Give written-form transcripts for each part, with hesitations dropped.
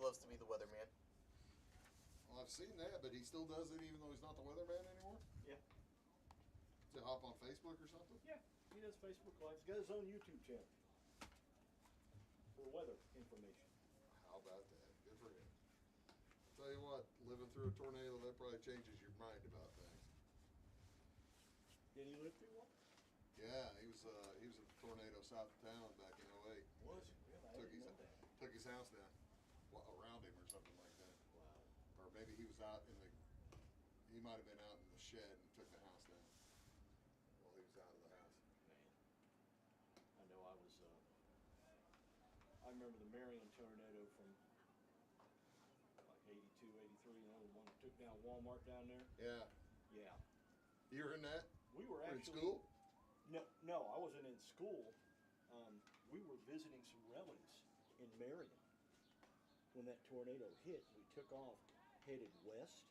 loves to be the weatherman. Well, I've seen that, but he still does it even though he's not the weatherman anymore? Yeah. Does he hop on Facebook or something? Yeah, he does Facebook Live. He's got his own YouTube channel for weather information. How about that? Good for him. Tell you what, living through a tornado, that probably changes your mind about things. Did he live through one? Yeah, he was a tornado south of town back in '08. Was he? Really? I didn't know that. Took his house down, around him or something like that. Wow. Or maybe he was out in the, he might have been out in the shed and took the house down while he was out of the house. Man, I know I was, I remember the Marion tornado from like 82, 83, you know, the one that took down Walmart down there. Yeah. Yeah. You were in that? We were actually in school? No, I wasn't in school. We were visiting some relatives in Marion when that tornado hit. We took off, headed west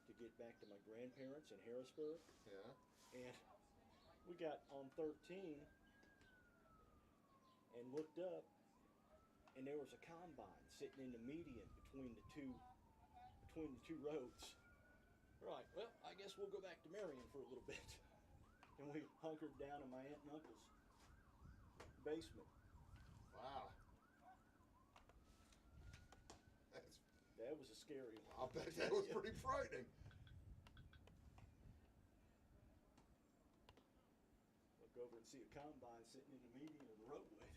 to get back to my grandparents in Harrisburg. Yeah. And we got on 13 and looked up, and there was a combine sitting in the median between the two roads. We're like, well, I guess we'll go back to Marion for a little bit. And we hunkered down in my aunt and uncle's basement. Wow. That was a scary one. I'll bet that was pretty frightening. Look over and see a combine sitting in the median of the roadway.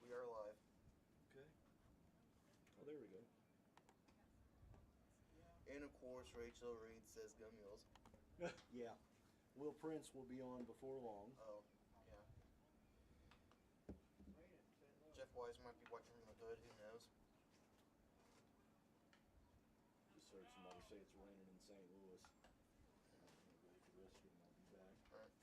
We are live. Okay. Oh, there we go. And of course, Rachel Reed says go Mules. Yeah. Will Prince will be on before long. Oh, yeah. Jeff Wise might be watching from the hood, who knows? Just heard somebody say it's raining in St. Louis. I'm going to go to the restroom. I'll be back. All right.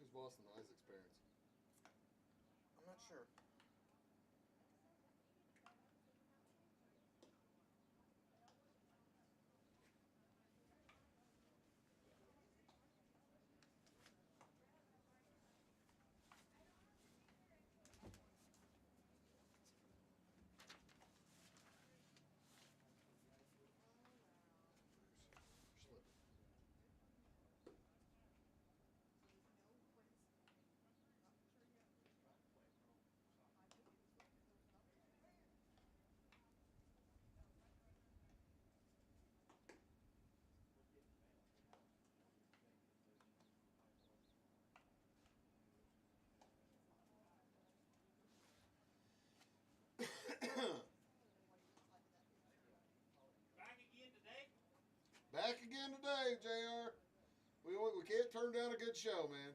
Who's Boston Isaac's parents? I'm not sure. Back again today, JR. We can't turn down a good show, man.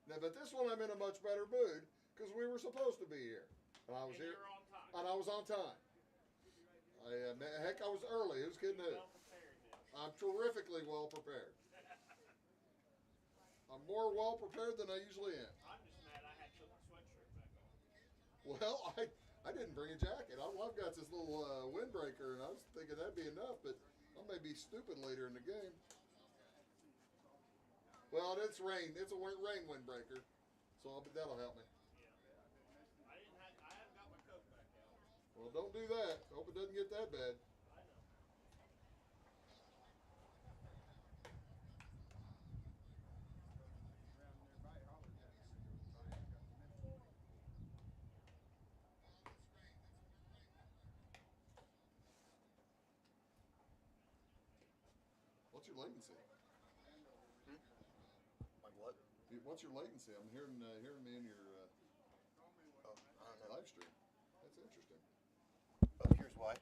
Now, but this one I'm in a much better mood because we were supposed to be here. And I was here. You're on time. And I was on time. Heck, I was early. Who's kidding who? Well prepared then. I'm terrifically well prepared. I'm more well prepared than I usually am. I'm just mad I had to put my sweatshirt back on. Well, I didn't bring a jacket. I've got this little windbreaker, and I was thinking that'd be enough, but I may be stupid later in the game. Well, it's rain. It's a rain windbreaker, so that'll help me. Yeah. I haven't got my coat back out. Well, don't do that. Hope it doesn't get that bad. I know. What's your latency? Like what? What's your latency? I'm hearing me in your Oh, I don't know. live stream. That's interesting. Oh, here's why.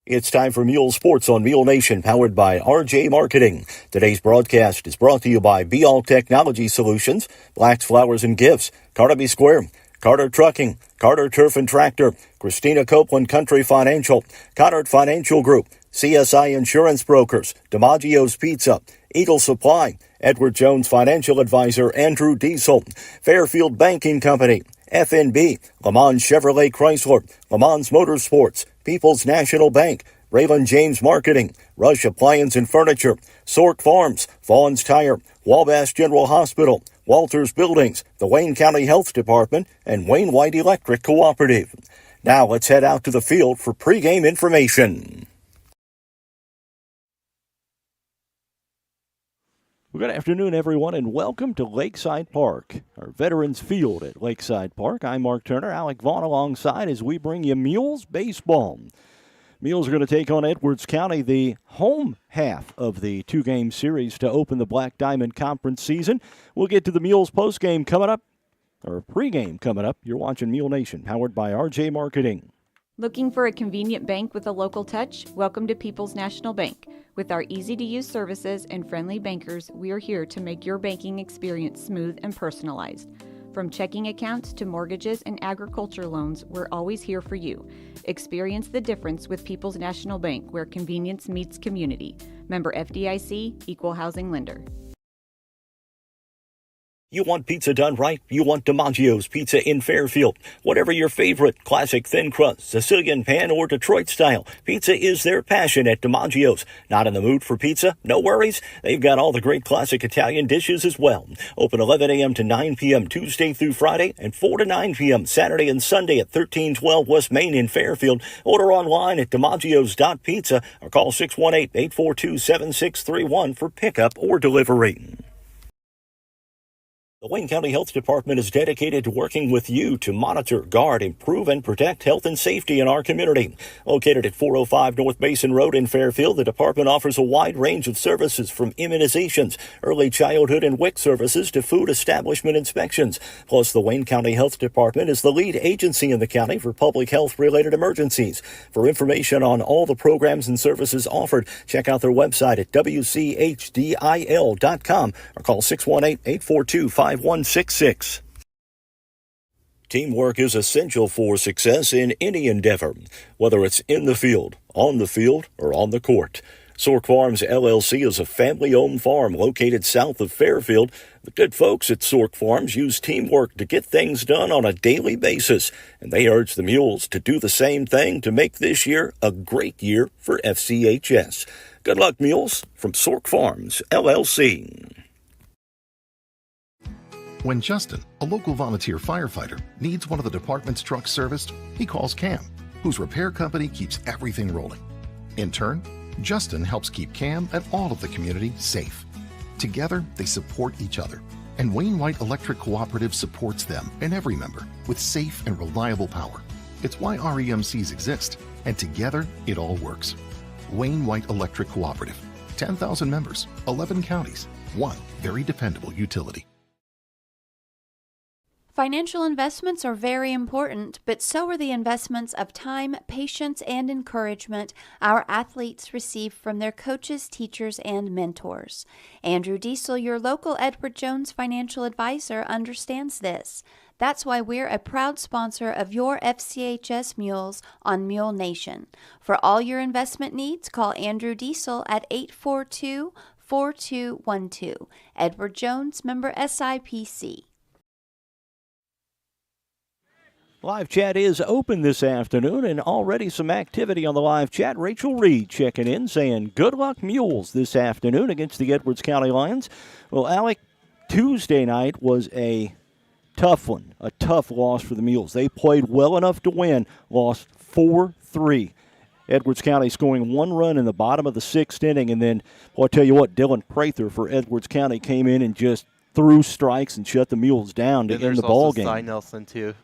It's time for Mule Sports on Mule Nation, powered by RJ Marketing. Today's broadcast is brought to you by Be All Technology Solutions, Black's Flowers and Gifts, Carnaby Square, Carter Trucking, Carter Turf and Tractor, Christina Copeland Country Financial, Connard Financial Group, CSI Insurance Brokers, DiMaggio's Pizza, Eagle Supply, Edward Jones Financial Advisor Andrew Diesel, Fairfield Banking Company, FNB, Le Mans Chevrolet Chrysler, Le Mans Motorsports, People's National Bank, Raylan James Marketing, Rush Appliance and Furniture, Sork Farms, Vaughn's Tire, Wabash General Hospital, Walters Buildings, the Wayne County Health Department, and Wayne White Electric Cooperative. Now let's head out to the field for pregame information. Well, good afternoon, everyone, and welcome to Lakeside Park, our Veterans Field at Lakeside Park. I'm Mark Turner, Alec Vaughn alongside as we bring you Mules baseball. Mules are going to take on Edwards County, the home half of the two-game series to open the Black Diamond Conference season. We'll get to the Mules postgame coming up, or pregame coming up. You're watching Mule Nation, powered by RJ Marketing. Looking for a convenient bank with a local touch? Welcome to People's National Bank. With our easy-to-use services and friendly bankers, we are here to make your banking experience smooth and personalized. From checking accounts to mortgages and agriculture loans, we're always here for you. Experience the difference with People's National Bank, where convenience meets community. Member FDIC, Equal Housing Lender. You want pizza done right? You want DiMaggio's Pizza in Fairfield. Whatever your favorite, classic thin crust, Sicilian pan, or Detroit style, pizza is their passion at DiMaggio's. Not in the mood for pizza? No worries. They've got all the great classic Italian dishes as well. Open 11 a.m. to 9 p.m. Tuesday through Friday and 4 to 9 p.m. Saturday and Sunday at 1312 West Main in Fairfield. Order online at DiMaggios.pizza or call 618-842-7631 for pickup or delivery. The Wayne County Health Department is dedicated to working with you to monitor, guard, improve, and protect health and safety in our community. Located at 405 North Mason Road in Fairfield, the department offers a wide range of services from immunizations, early childhood and WIC services to food establishment inspections. Plus, the Wayne County Health Department is the lead agency in the county for public health-related emergencies. For information on all the programs and services offered, check out their website at wchdil.com or call 618-842-5166. Teamwork is essential for success in any endeavor, whether it's in the field, on the field, or on the court. Sork Farms LLC is a family-owned farm located south of Fairfield. The good folks at Sork Farms use teamwork to get things done on a daily basis, and they urge the Mules to do the same thing to make this year a great year for FCHS. Good luck, Mules, from Sork Farms LLC. When Justin, a local volunteer firefighter, needs one of the department's trucks serviced, he calls Cam, whose repair company keeps everything rolling. In turn, Justin helps keep Cam and all of the community safe. Together, they support each other, and Wayne White Electric Cooperative supports them and every member with safe and reliable power. It's why REMCs exist, and together, it all works. Wayne White Electric Cooperative, 10,000 members, 11 counties, one very dependable utility. Financial investments are very important, but so are the investments of time, patience, and encouragement our athletes receive from their coaches, teachers, and mentors. Andrew Diesel, your local Edward Jones financial advisor, understands this. That's why we're a proud sponsor of your FCHS Mules on Mule Nation. For all your investment needs, call Andrew Diesel at 842-4212. Edward Jones, member SIPC. Live chat is open this afternoon, and already some activity on the live chat. Rachel Reed checking in, saying, good luck, Mules, this afternoon against the Edwards County Lions. Well, Alec, Tuesday night was a tough one, a tough loss for the Mules. They played well enough to win, lost 4-3. Edwards County scoring one run in the bottom of the sixth inning, and then, well, I'll tell you what, Dylan Prather for Edwards County came in and just threw strikes and shut the Mules down to end the ball game. Cy Nelson, too.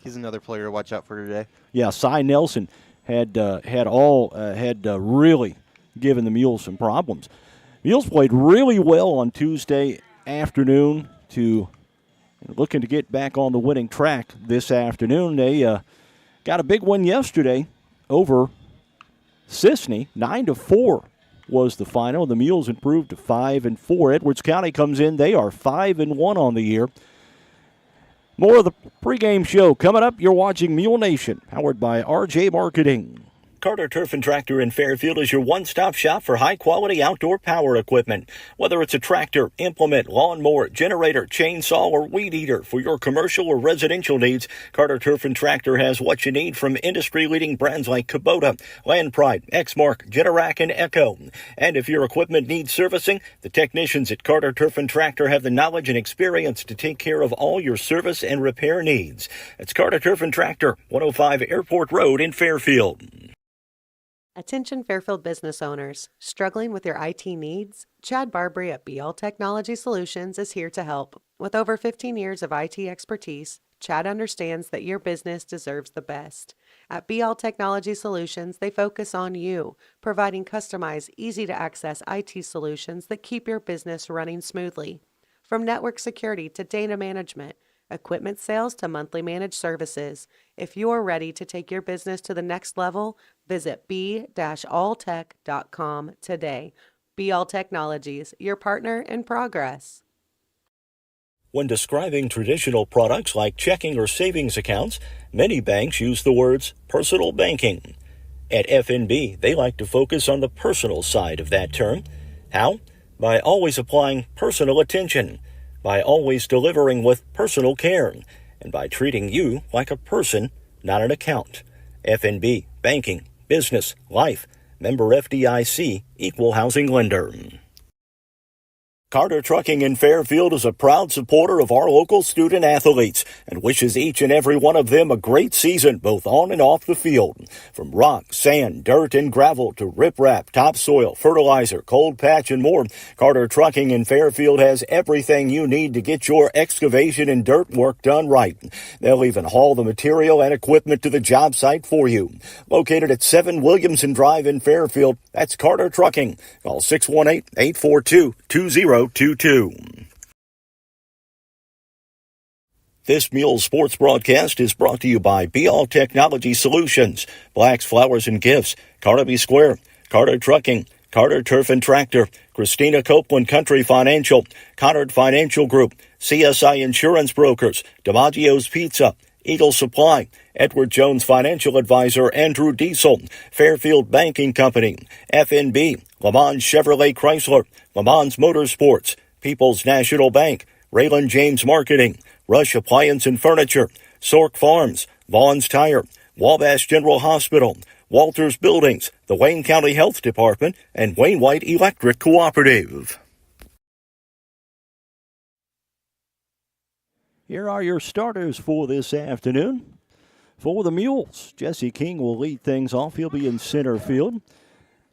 He's another player to watch out for today. Yeah, Cy Nelson had really given the Mules some problems. Mules played really well on Tuesday afternoon to looking to get back on the winning track this afternoon. They got a big one yesterday over Sisney, 9-4 was the final. The Mules improved to 5-4. Edwards County comes in. They are 5-1 on the year. More of the pregame show coming up. You're watching Mule Nation, powered by RJ Marketing. Carter Turf and Tractor in Fairfield is your one-stop shop for high-quality outdoor power equipment. Whether it's a tractor, implement, lawnmower, generator, chainsaw, or weed eater for your commercial or residential needs, Carter Turf and Tractor has what you need from industry-leading brands like Kubota, Land Pride, Exmark, Generac, and Echo. And if your equipment needs servicing, the technicians at Carter Turf and Tractor have the knowledge and experience to take care of all your service and repair needs. It's Carter Turf and Tractor, 105 Airport Road in Fairfield. Attention Fairfield business owners. Struggling with your IT needs? Chad Barbary at BL Technology Solutions is here to help. With over 15 years of IT expertise, Chad understands that your business deserves the best. At BL Technology Solutions, they focus on you, providing customized, easy-to-access IT solutions that keep your business running smoothly. From network security to data management, equipment sales to monthly managed services. If you're ready to take your business to the next level, visit b-alltech.com today. BL Technologies, your partner in progress. When describing traditional products like checking or savings accounts, many banks use the words personal banking. At FNB, they like to focus on the personal side of that term. How? By always applying personal attention, by always delivering with personal care, and by treating you like a person, not an account. FNB, banking, business, life, member FDIC, equal housing lender. Carter Trucking in Fairfield is a proud supporter of our local student athletes and wishes each and every one of them a great season, both on and off the field. From rock, sand, dirt, and gravel to riprap, topsoil, fertilizer, cold patch, and more, Carter Trucking in Fairfield has everything you need to get your excavation and dirt work done right. They'll even haul the material and equipment to the job site for you. Located at 7 Williamson Drive in Fairfield, that's Carter Trucking. Call 618-842-2022. This Mule Sports broadcast is brought to you by BL Technology Solutions, Blacks, Flowers, and Gifts, Carnaby Square, Carter Trucking, Carter Turf and Tractor, Christina Copeland Country Financial, Conard Financial Group, CSI Insurance Brokers, DiMaggio's Pizza, Eagle Supply, Edward Jones Financial Advisor Andrew Diesel, Fairfield Banking Company, FNB, Le Mans Chevrolet Chrysler, Le Mans Motorsports, People's National Bank, Rayland James Marketing, Rush Appliance and Furniture, Sork Farms, Vaughn's Tire, Wabash General Hospital, Walters Buildings, the Wayne County Health Department, and Wayne White Electric Cooperative. Here are your starters for this afternoon. For the Mules, Jesse King will lead things off. He'll be in center field.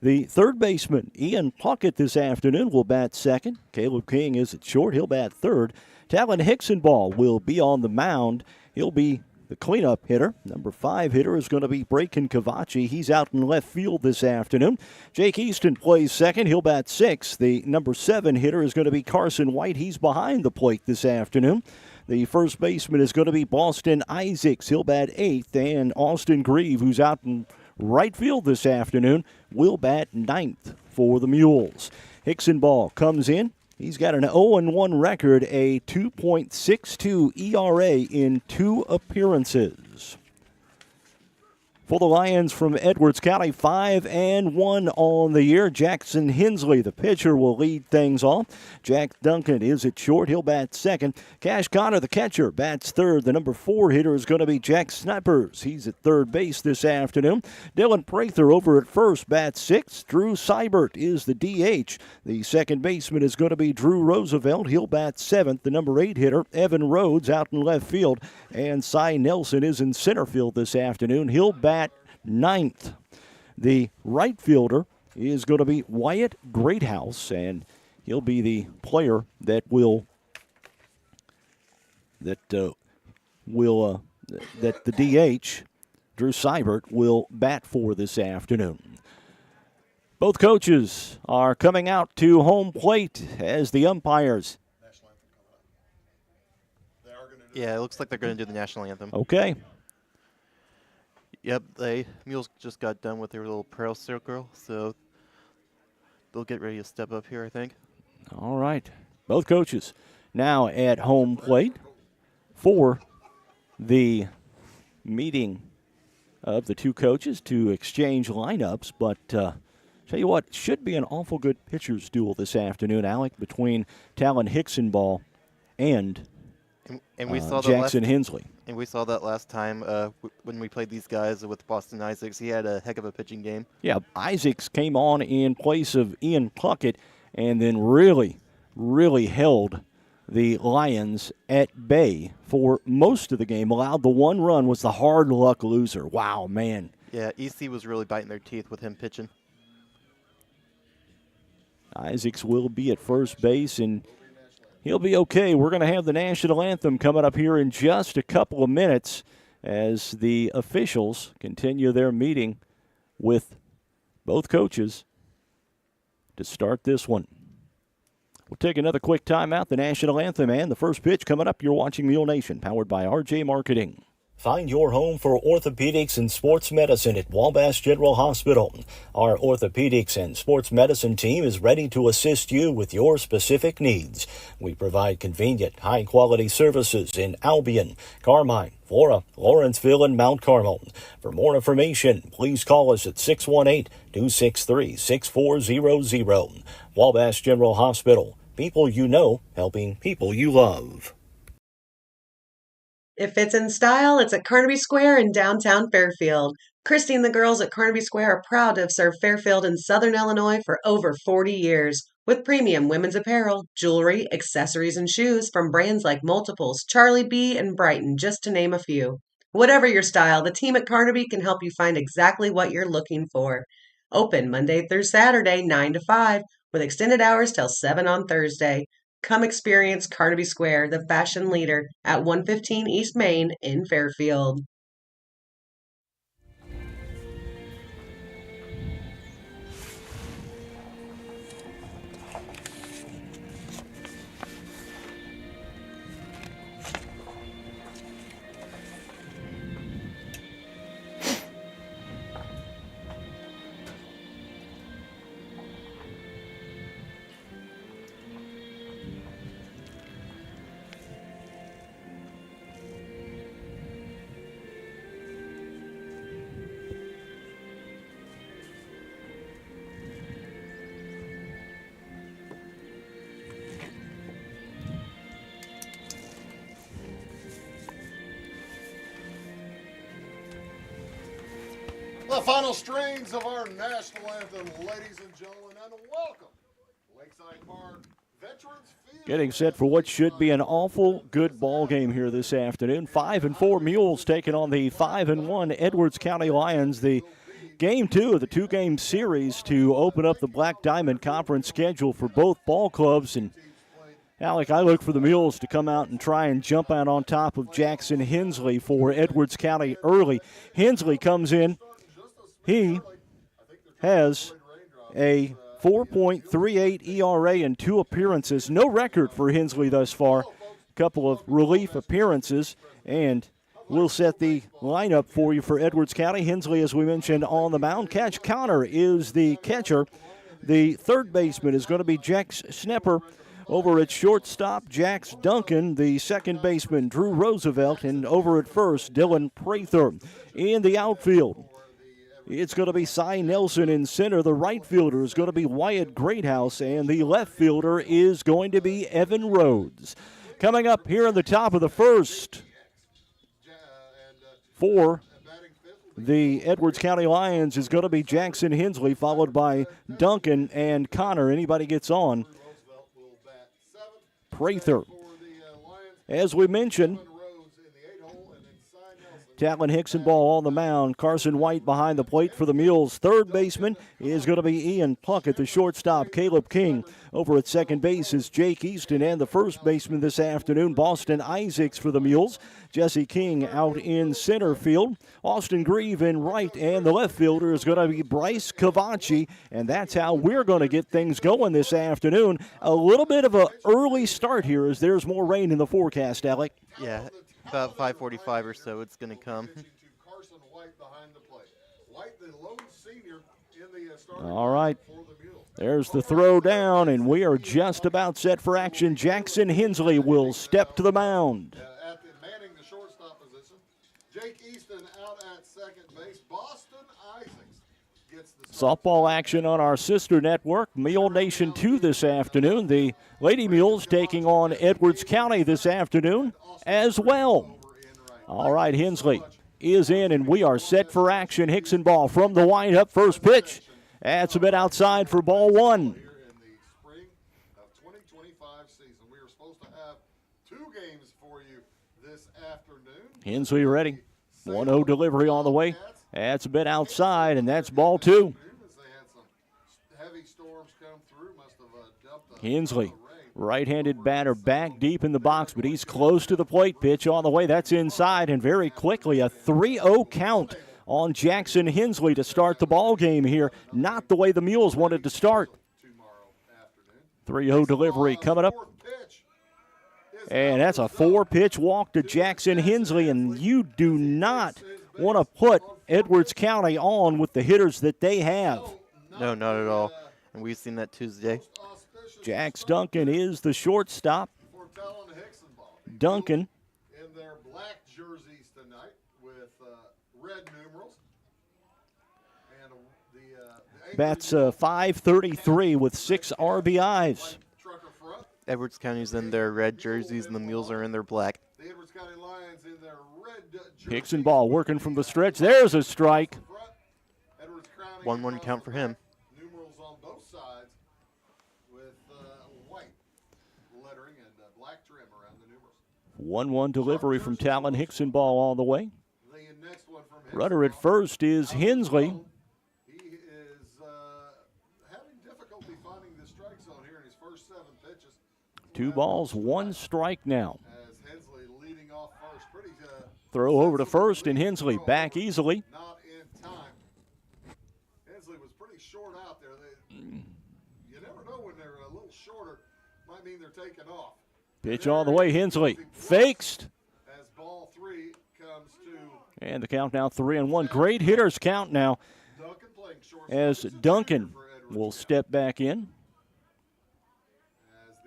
The third baseman, Ian Puckett, this afternoon will bat second. Caleb King is at short. He'll bat third. Talon Hicksonball will be on the mound. He'll be the cleanup hitter. Number 5 hitter is going to be Braken Cavachi. He's out in left field this afternoon. Jake Easton plays second. He'll bat 6th. The number 7 hitter is going to be Carson White. He's behind the plate this afternoon. The first baseman is going to be Boston Isaacs. He'll bat 8th. And Austin Grieve, who's out in right field this afternoon, will bat 9th for the Mules. Hicksonball comes in. He's got an 0-1 record, a 2.62 ERA in 2 appearances. For the Lions from Edwards County, 5-1 on the year. Jackson Hensley, the pitcher, will lead things off. Jack Duncan is at short. He'll bat second. Cash Connor, the catcher, bats third. The number 4 hitter is going to be Jack Snipers. He's at third base this afternoon. Dylan Prather over at first, bats 6th. Drew Seibert is the DH. The second baseman is going to be Drew Roosevelt. He'll bat 7th. The number 8 hitter, Evan Rhodes, out in left field. And Cy Nelson is in center field this afternoon. He'll bat 9th. The right fielder is going to be Wyatt Greathouse, and he'll be the player that the DH, Drew Seibert, will bat for this afternoon. Both coaches are coming out to home plate as the umpires. Yeah, it looks like they're going to do the national anthem. Okay. Yep, Mules just got done with their little prayer circle, so they'll get ready to step up here, I think. All right. Both coaches now at home plate for the meeting of the two coaches to exchange lineups. But tell you what, should be an awful good pitchers duel this afternoon, Alec, between Talon Hicksonball and we saw Jackson Hensley. And we saw that last time when we played these guys with Boston Isaacs. He had a heck of a pitching game. Yeah, Isaacs came on in place of Ian Pluckett and then really held the Lions at bay for most of the game. Allowed the one run, was the hard luck loser. Wow, man. Yeah, EC was really biting their teeth with him pitching. Isaacs will be at first base, and he'll be okay. We're going to have the national anthem coming up here in just a couple of minutes as the officials continue their meeting with both coaches to start this one. We'll take another quick timeout. The national anthem and the first pitch coming up. You're watching Mule Nation, powered by RJ Marketing. Find your home for orthopedics and sports medicine at Wabash General Hospital. Our orthopedics and sports medicine team is ready to assist you with your specific needs. We provide convenient, high-quality services in Albion, Carmine, Flora, Lawrenceville, and Mount Carmel. For more information, please call us at 618-263-6400. Wabash General Hospital. People you know, helping people you love. If it's in style, it's at Carnaby Square in downtown Fairfield. Christy and the girls at Carnaby Square are proud to have served Fairfield and Southern Illinois for over 40 years. With premium women's apparel, jewelry, accessories, and shoes from brands like Multiples, Charlie B., and Brighton, just to name a few. Whatever your style, the team at Carnaby can help you find exactly what you're looking for. Open Monday through Saturday, 9 to 5, with extended hours till 7 on Thursday. Come experience Carnaby Square, the fashion leader, at 115 East Main in Fairfield. The final strains of our national anthem, ladies and gentlemen, and welcome, Lakeside Park Veterans Field. Getting set for what should be an awful good ball game here this afternoon. 5-4 Mules taking on the 5-1 Edwards County Lions. The game 2 of the two-game series to open up the Black Diamond Conference schedule for both ball clubs. And Alec, I look for the Mules to come out and try and jump out on top of Jackson Hensley for Edwards County early. Hensley comes in. He has a 4.38 ERA in 2 appearances. No record for Hensley thus far. A couple of relief appearances, and we'll set the lineup for you for Edwards County. Hensley, as we mentioned, on the mound. Catch Connor is the catcher. The third baseman is going to be Jax Snepper. Over at shortstop, Jax Duncan. The second baseman, Drew Roosevelt. And over at first, Dylan Prather. In the outfield, it's going to be Cy Nelson in center. The right fielder is going to be Wyatt Greathouse, and the left fielder is going to be Evan Rhodes. Coming up here in the top of the first for the Edwards County Lions is going to be Jackson Hensley, followed by Duncan and Connor. Anybody gets on, Prather. As we mentioned, Talon Hicksonball on the mound. Carson White behind the plate for the Mules. Third baseman is going to be Ian Pluckett. The shortstop, Caleb King. Over at second base is Jake Easton. And the first baseman this afternoon, Boston Isaacs for the Mules. Jesse King out in center field. Austin Grieve in right. And the left fielder is going to be Bryce Cavacci. And that's how we're going to get things going this afternoon. A little bit of an early start here as there's more rain in the forecast, Alec. Yeah. About 5:45 or so, it's going to come. Carson White behind the senior in the starting All right. for the Mules. There's the throw down, and we are just about set for action. Jackson Hensley will step to the mound. Manning the shortstop position. Jake Easton out at second base. Boston Isaacs gets the Softball action on our sister network, Mule Nation 2 this afternoon. The Lady Mules taking on Edwards County this afternoon as well. All right, Hensley is in, and we are set for action. Hickson ball from the windup. First pitch. That's a bit outside for ball one. Here in the spring of 2025 season, we are supposed to have 2 games for you this afternoon. Hensley ready. 1-0 delivery on the way. That's a bit outside, and that's ball 2. They had some heavy storms come through. Must have dumped a Hensley, right-handed batter back deep in the box, but he's close to the plate. Pitch on the way. That's inside, and very quickly a 3-0 count on Jackson Hensley to start the ball game here. Not the way the Mules wanted to start. 3-0 delivery coming up. And that's a 4-pitch walk to Jackson Hensley, and you do not want to put Edwards County on with the hitters that they have. No, not at all. And we've seen that Tuesday. Jax Duncan is the shortstop. Duncan in their black jerseys tonight with red numerals. And the bats .533 with 6 RBIs. trucker front. Edwards County's in their red jerseys, and the Mules are in their black. The Edwards County Lions in their red jerseys. Hickson ball working from the stretch. There's a strike. Edwards County 1-1 count for him. Numerals on both sides with white lettering and black trim around the numerals. 1-1 delivery from Talon. Hickson ball on the way. The next one from Runner at first is Hensley. He is having difficulty finding the strike zone here in his first 7 pitches. 2 balls, 1 strike now. As Hensley leading off first, pretty Throw over to first, and Hensley back easily. not in time. Hensley was pretty short out there. You never know when they're a little shorter. Might mean they're taking off. Pitch on the way. Hensley fakes. As ball 3 comes to And the count now 3-1. Great hitters count now Duncan playing short. as Duncan will step back in.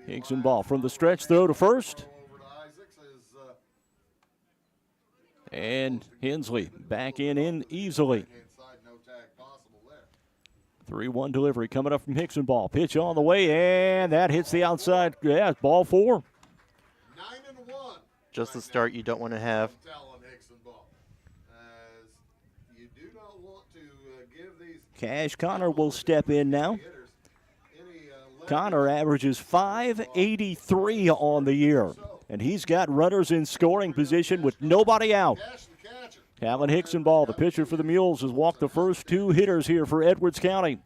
Hickson ball from the stretch, throw to first. Over to Isaacs is And Hensley back in easily. inside, no tag possible there. 3-1 delivery coming up from Hickson ball. Pitch on the way, and that hits the outside. Yeah, it's ball 4. 9-1. Just the start you don't want to have. Talon Hickson ball. As you do not want to give these Cash Connor will step in now. hitters any Connor averages .583 on the year, and he's got runners in scoring position with nobody out. cash the catcher. Talon Hickson ball, the pitcher for the Mules, has walked the first 2 hitters here for Edwards County.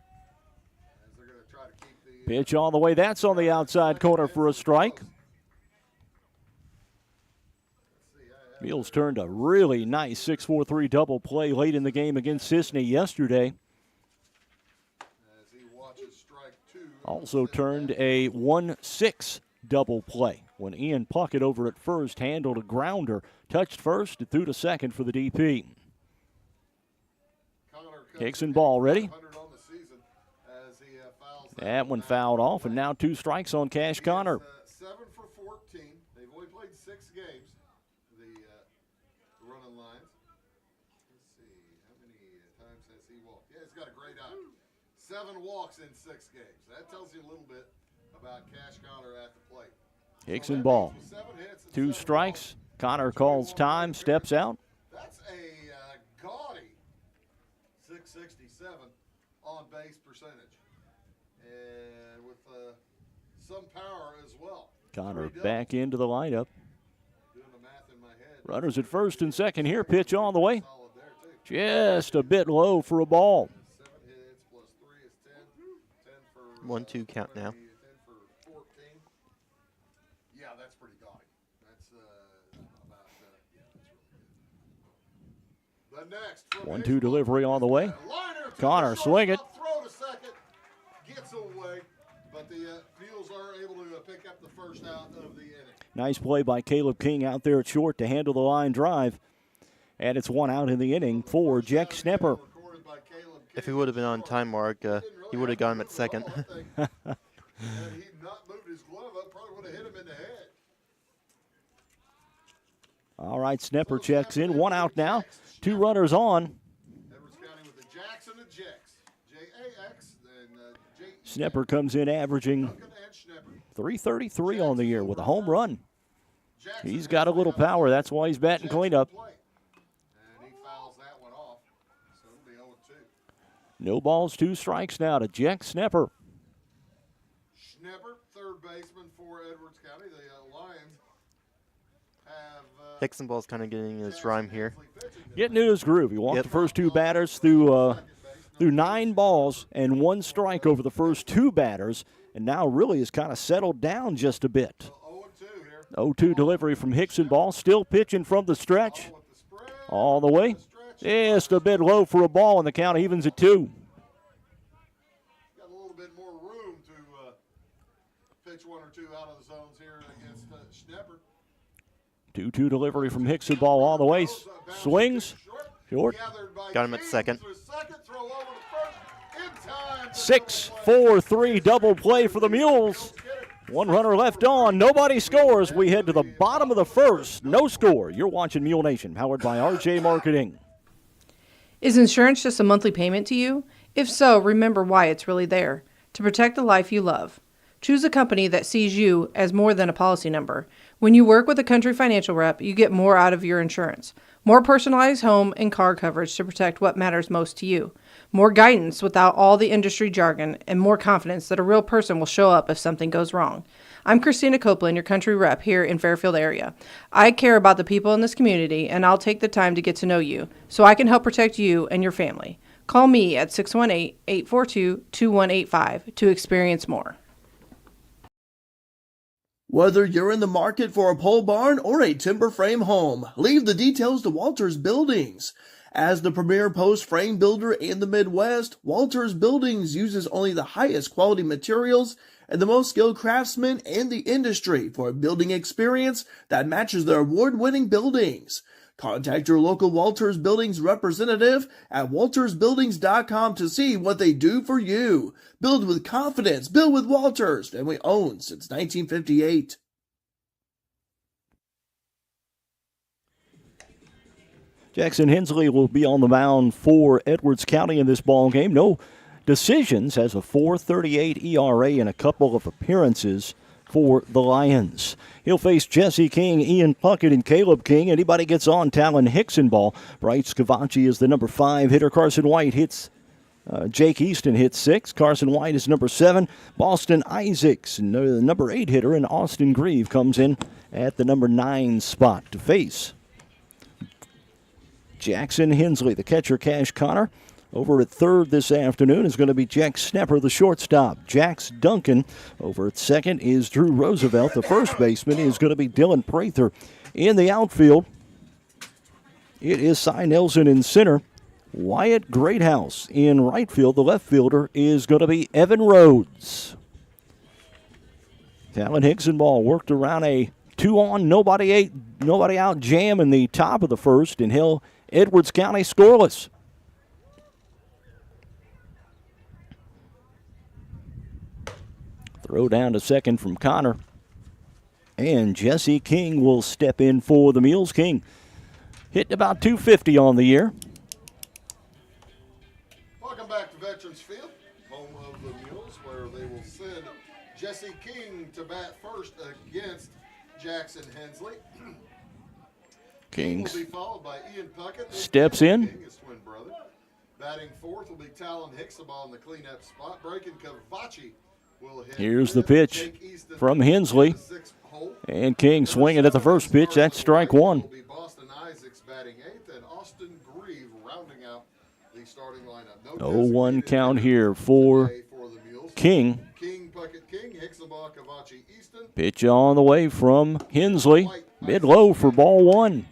As they're going to try to keep the Pitch on the way. That's on the outside corner for a strike. Mules turned a really nice 6-4-3 double play late in the game against Sisney yesterday. as he watches strike 2. Also turned a 1-6 double play when Ian Puckett over at first handled a grounder, touched first and threw to second for the DP. Connor Hickson ball ready. 500 on the season as he fouls That one fouled off, and now 2 strikes on Cash Connor. 7 for 14. They've only played 6 games. The running Lions. Let's see, how many times has he walked? Yeah, he's got a great eye. 7 walks in 6 games. That tells you a little bit about Cash Connor at the plate. Hickson ball. With 7 hits and 2 7 strikes. Connor calls time, steps out. That's a gaudy 667 on base percentage, and with some power as well. Connor 3 doubles. back into the lineup. Doing the math in my head. Runners at first and second here. Pitch on the way. Solid there too. Just a bit low for a ball. 7 hits plus 3 is 10. 10 for 1-2 count now. 10 for 14. Yeah, that's pretty gaudy. That's about yeah, that's really good. The next from 1-2 Hickson. delivery on the way. Liner to Connor the swing it. shortstop, throw to second, gets away, but the Mules are able to pick up the first out of the inning. Nice play by Caleb King out there at short to handle the line drive. And it's 1 out in the inning for Jack Snepper. Recorded by Caleb If he would have been on time mark, he would have got him at second. Had he not moved his glove up, probably would have hit him in the head. All right, Snapper checks in. 1 out now. 2 runners on. Edwards County with the Jacks and the Jacks. J-A-X and J-E. Snapper comes in averaging Duncan and Schnepper. 333 on the year with a home run. Jackson He's got a little power. That's why he's batting cleanup. And he fouls that one off. So it'll be 0-2. No balls, 2 strikes now to Jack Snapper. Schnepper, third baseman for Edwards County. The Lions have Hicksonball's kind of getting his rhyme here. Getting in his groove. He walked Yep. the first 2 batters through 9 balls and 1 strike over the first 2 batters, and now really has kind of settled down just a bit. 0-2 here. 0-2 delivery from Hicksonball, still pitching from the stretch. With the spread. All the way. Just a bit low for a ball, and the count evens at 2. Got a little bit more room to pitch 1 or 2 out of the zones here against Schnepper. 2-2 delivery from Hicksonball all the way. Swings. Short. Got him at second. 6-4-3 double play for the Mules. 1 runner left on. Nobody scores. We head to the bottom of the first. No score. You're watching Mule Nation, powered by RJ Marketing. Is insurance just a monthly payment to you? If so, remember why it's really there. To protect the life you love. Choose a company that sees you as more than a policy number. When you work with a Country Financial rep, you get more out of your insurance. More personalized home and car coverage to protect what matters most to you. More guidance without all the industry jargon, and more confidence that a real person will show up if something goes wrong. I'm Christina Copeland, your Country rep here in Fairfield area. I care about the people in this community, and I'll take the time to get to know you so I can help protect you and your family. Call me at 618-842-2185 to experience more. Whether you're in the market for a pole barn or a timber frame home, leave the details to Walters Buildings. As the premier post frame builder in the Midwest, Walters Buildings uses only the highest quality materials and the most skilled craftsmen in the industry for a building experience that matches their award-winning buildings. Contact your local Walters Buildings representative at waltersbuildings.com to see what they do for you. Build with confidence. Build with Walters. Family owned since 1958. Jackson Hensley will be on the mound for Edwards County in this ball game. No decisions, has a 4.38 ERA and a couple of appearances for the Lions. He'll face Jesse King, Ian Puckett, and Caleb King. Anybody gets on, Talon Hicksonball. Bryce Scavacci is the number 5 hitter. Carson White hits. Jake Easton hits 6. Carson White is number 7. Boston Isaacs, the number 8 hitter, and Austin Grieve comes in at the number 9 spot to face Jackson Hensley. The catcher, Cash Connor. Over at third this afternoon is going to be Jack Snapper, the shortstop. Jax Duncan. Over at second is Drew Roosevelt. The first baseman is going to be Dylan Prather. In the outfield, it is Cy Nelson in center. Wyatt Greathouse in right field. The left fielder is going to be Evan Rhodes. Talon Hicksonball worked around a 2-on, nobody out jam in the top of the first and held Edwards County scoreless. Throw down to second from Connor. And Jesse King will step in for the Mules. King hitting about 250 on the year. Welcome back to Veterans Field, home of the Mules, where they will send Jesse King to bat first against Jackson Hensley. King will be followed by Ian Puckett. Steps in. King, his twin brother. Batting fourth will be Talon Hicksonball in the cleanup spot. Breaking Cavacci will hit. Here's the pitch from Hensley. And King swinging at the first pitch. That's strike one. Will be Boston Isaacs batting eighth, and Austin Grieve rounding out the starting lineup. No 0-1 count here for King. King, Puckett, King, Hicksonball, Cavacci, Easton. Pitch on the way from Hensley. Mid-low for ball one.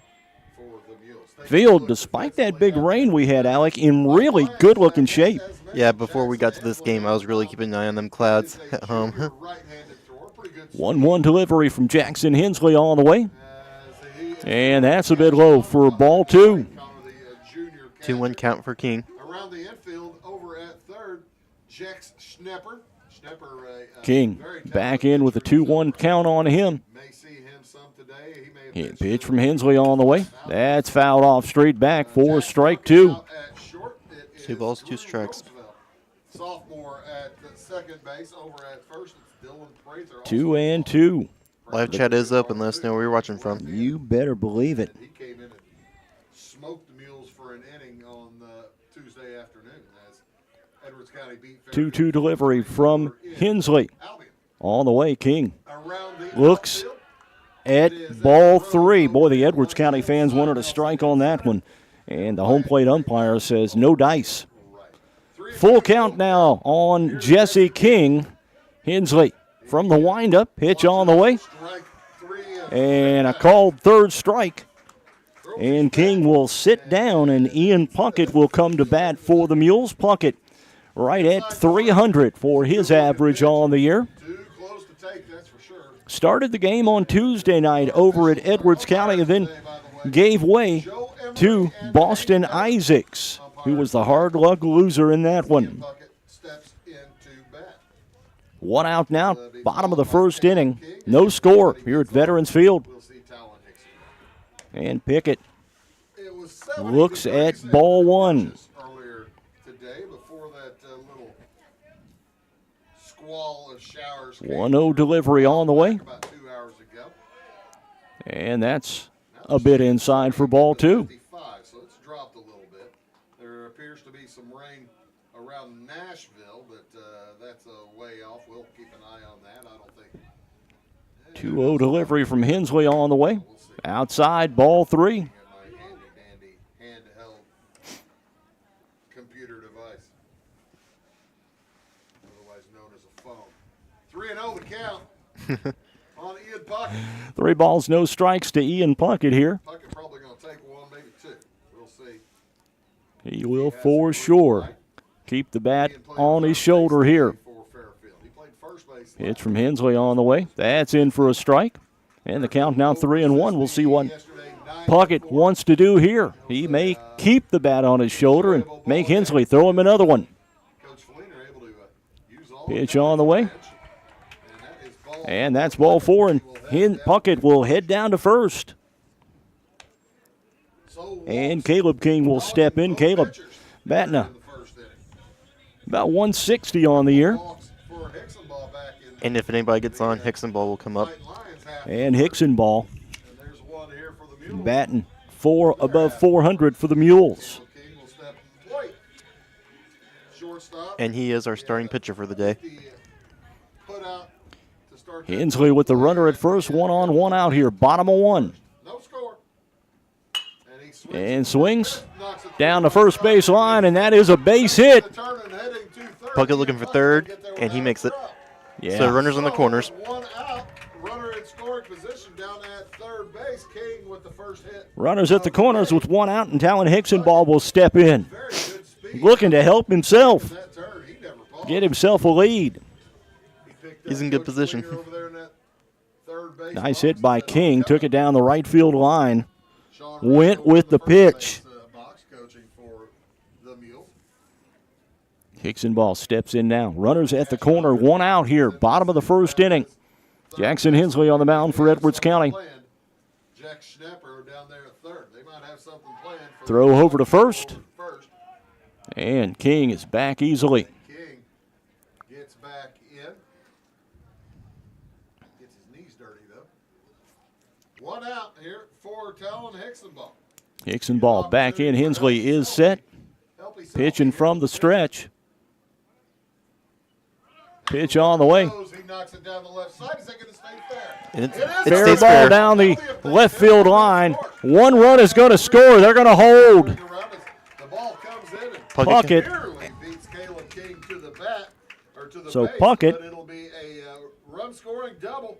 Field, despite that big rain we had, Alec, in really good-looking shape. Yeah, before we got to this game, I was really keeping an eye on them clouds at home. 1-1 delivery from Jackson Hensley all the way. And that's a bit low for ball two. 2-1 count for King. Around the infield over at third, Jex Schnepper. King back in with a 2-1 count on him. May see him some today. He may have Hit been pitch from Hensley on the way. That's fouled off straight back for strike two. out at short. It 2 is balls, 2 Drew strikes. Roosevelt. Sophomore at the second base. Over at first, it's Dylan Prather. 2-2. Live chat is open. Let us know where you're watching from. You better believe it. He came in and smoked the Mules for an inning on Tuesday afternoon as Edwards County beat Fairfield. 2-2 delivery from Hensley. Albion. On the way, King Around the looks outfield, at ball 3. Boy, the Edwards County fans wanted a strike on that one. And the home plate umpire says no dice. Full count now on Jesse King. Hensley from the windup. Pitch on the way. strike 3 And a called third strike. And King will sit down, and Ian Puckett will come to bat for the Mules. Puckett right at 300 for his average on the year. Too close to take, that's for sure. Started the game on Tuesday night over at Edwards County and then gave way to Boston Isaacs, who was the hard luck loser in that one. Puckett steps into bat. 1 out now, bottom of the first inning. No score here at Veterans Field. We'll see Talon Hickson. And Pickett It was 70 looks to at 37 ball 1. pitches earlier today before that little squall of showers came 1-0 delivery on the way. about 2 hours ago. And that's a bit inside for ball 2. 55, so it's dropped a little bit. There appears to be some rain around Nashville, but that's a way off. We'll keep an eye on that. I don't think. 2-0 delivery from Hensley on the way. Outside, ball 3. Get my handy dandy handheld computer device, otherwise known as a phone. 3-0 the count on Ian Puckett. 3 balls, no strikes to Ian Puckett here. Puckett probably going to take 1, maybe 2. We'll see. He will for sure keep the bat on his shoulder here. For Fairfield, he played first base. Pitch from Hensley on the way. That's in for a strike. And the count now 3-1. We'll see what Puckett wants to do here. He may keep the bat on his shoulder and make Hensley throw him another one. Coach Fleener able to use all Pitch on the way. And that's ball 4, and Puckett will head down to first. And Caleb King will step in. Caleb batting about 160 on the year. And if anybody gets on, Hickson ball will come up. And Hickson ball batting above 400 for the Mules. And he is our starting pitcher for the day. Hensley with the runner at first, 1 on, 1 out here. Bottom of 1. And swings down the first base line, and that is a base hit. Puckett looking for third, and he makes it. Yeah. So runners on the corners. 1 out, runner in scoring position down at third base. King with the first hit. Runners at the corners with 1 out, and Talon Hickson ball will step in. Very good speed. Looking to help himself That turn, he never paused. get himself a lead. He picked He's up in good Coach position. Fleener over there in that third base Nice box. hit by King. Took it down the right field line. Sean Went Russell with in the first pitch. base, box coaching for the Mules. Hickson ball steps in now. Runners at the corner, 1 out here. Bottom of the first inning. Jackson Hensley on the mound for Edwards County. Jack Schnepper down there at third. They might have something planned for Throw over to first. first. And King is back easily. King gets back in. Gets his knees dirty, though. 1 out here for Talon Hickson ball. Hickson ball back in. Hensley is set. Pitching from the stretch. Pitch on the way. He knocks it down the left side. Is that going to stay fair? And it Fair stays ball fair. down the left field line. 1 run is going to score. They're going to hold. The ball comes in and Puckett. barely beats Caleb King to the bat or to the So base, Puckett. but it'll be a run-scoring double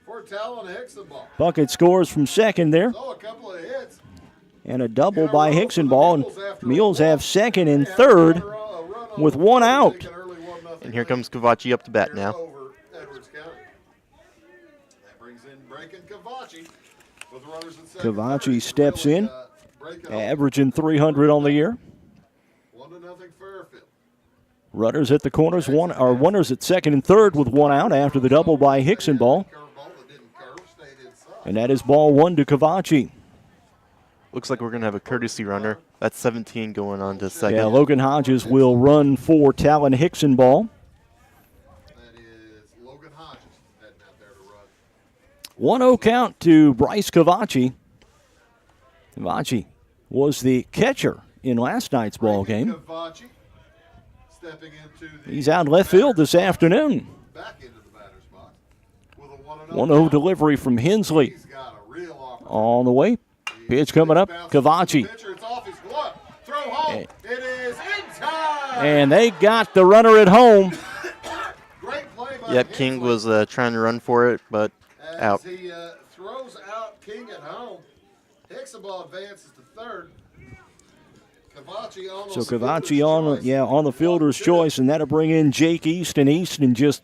for Talon Hickson ball. Puckett scores from second there. So a couple of hits. And a double by Hickson ball. And Mules have second and third with 1 out. And here comes Cavacci up to bat now. Over Edwards County. That brings in Braken Cavacci with runners at second. Cavacci third. steps in, Braken averaging 300 on the year. 1-0 Fairfield. Runners at the corners, runners at second and third with one out after the double by Hicksonball. Curveball that didn't curve, stayed inside. And that is ball one to Cavachi. Looks like we're going to have a courtesy runner. That's 17 going on to second. Yeah, Logan Hodges will run for Talon Hicksonball. That is Logan Hodges heading out there to run. 1-0 count to Bryce Cavachi. Cavachi was the catcher in last night's ball game. Cavachi stepping into the He's out left field this afternoon. back into the batter's box with a 1-0 delivery from Hensley. He's got a real opportunity. On the way. Pitch coming up. Cavachi. Pitcher, it's off his glove. Throw home. It is in time. And they got the runner at home. Great play by Yep, King was trying to run for it, but out. As he throws out King at home, Hicksonball advances to third. Cavachi So Cavachi on the fielder's choice, and that'll bring in Jake Easton. Easton just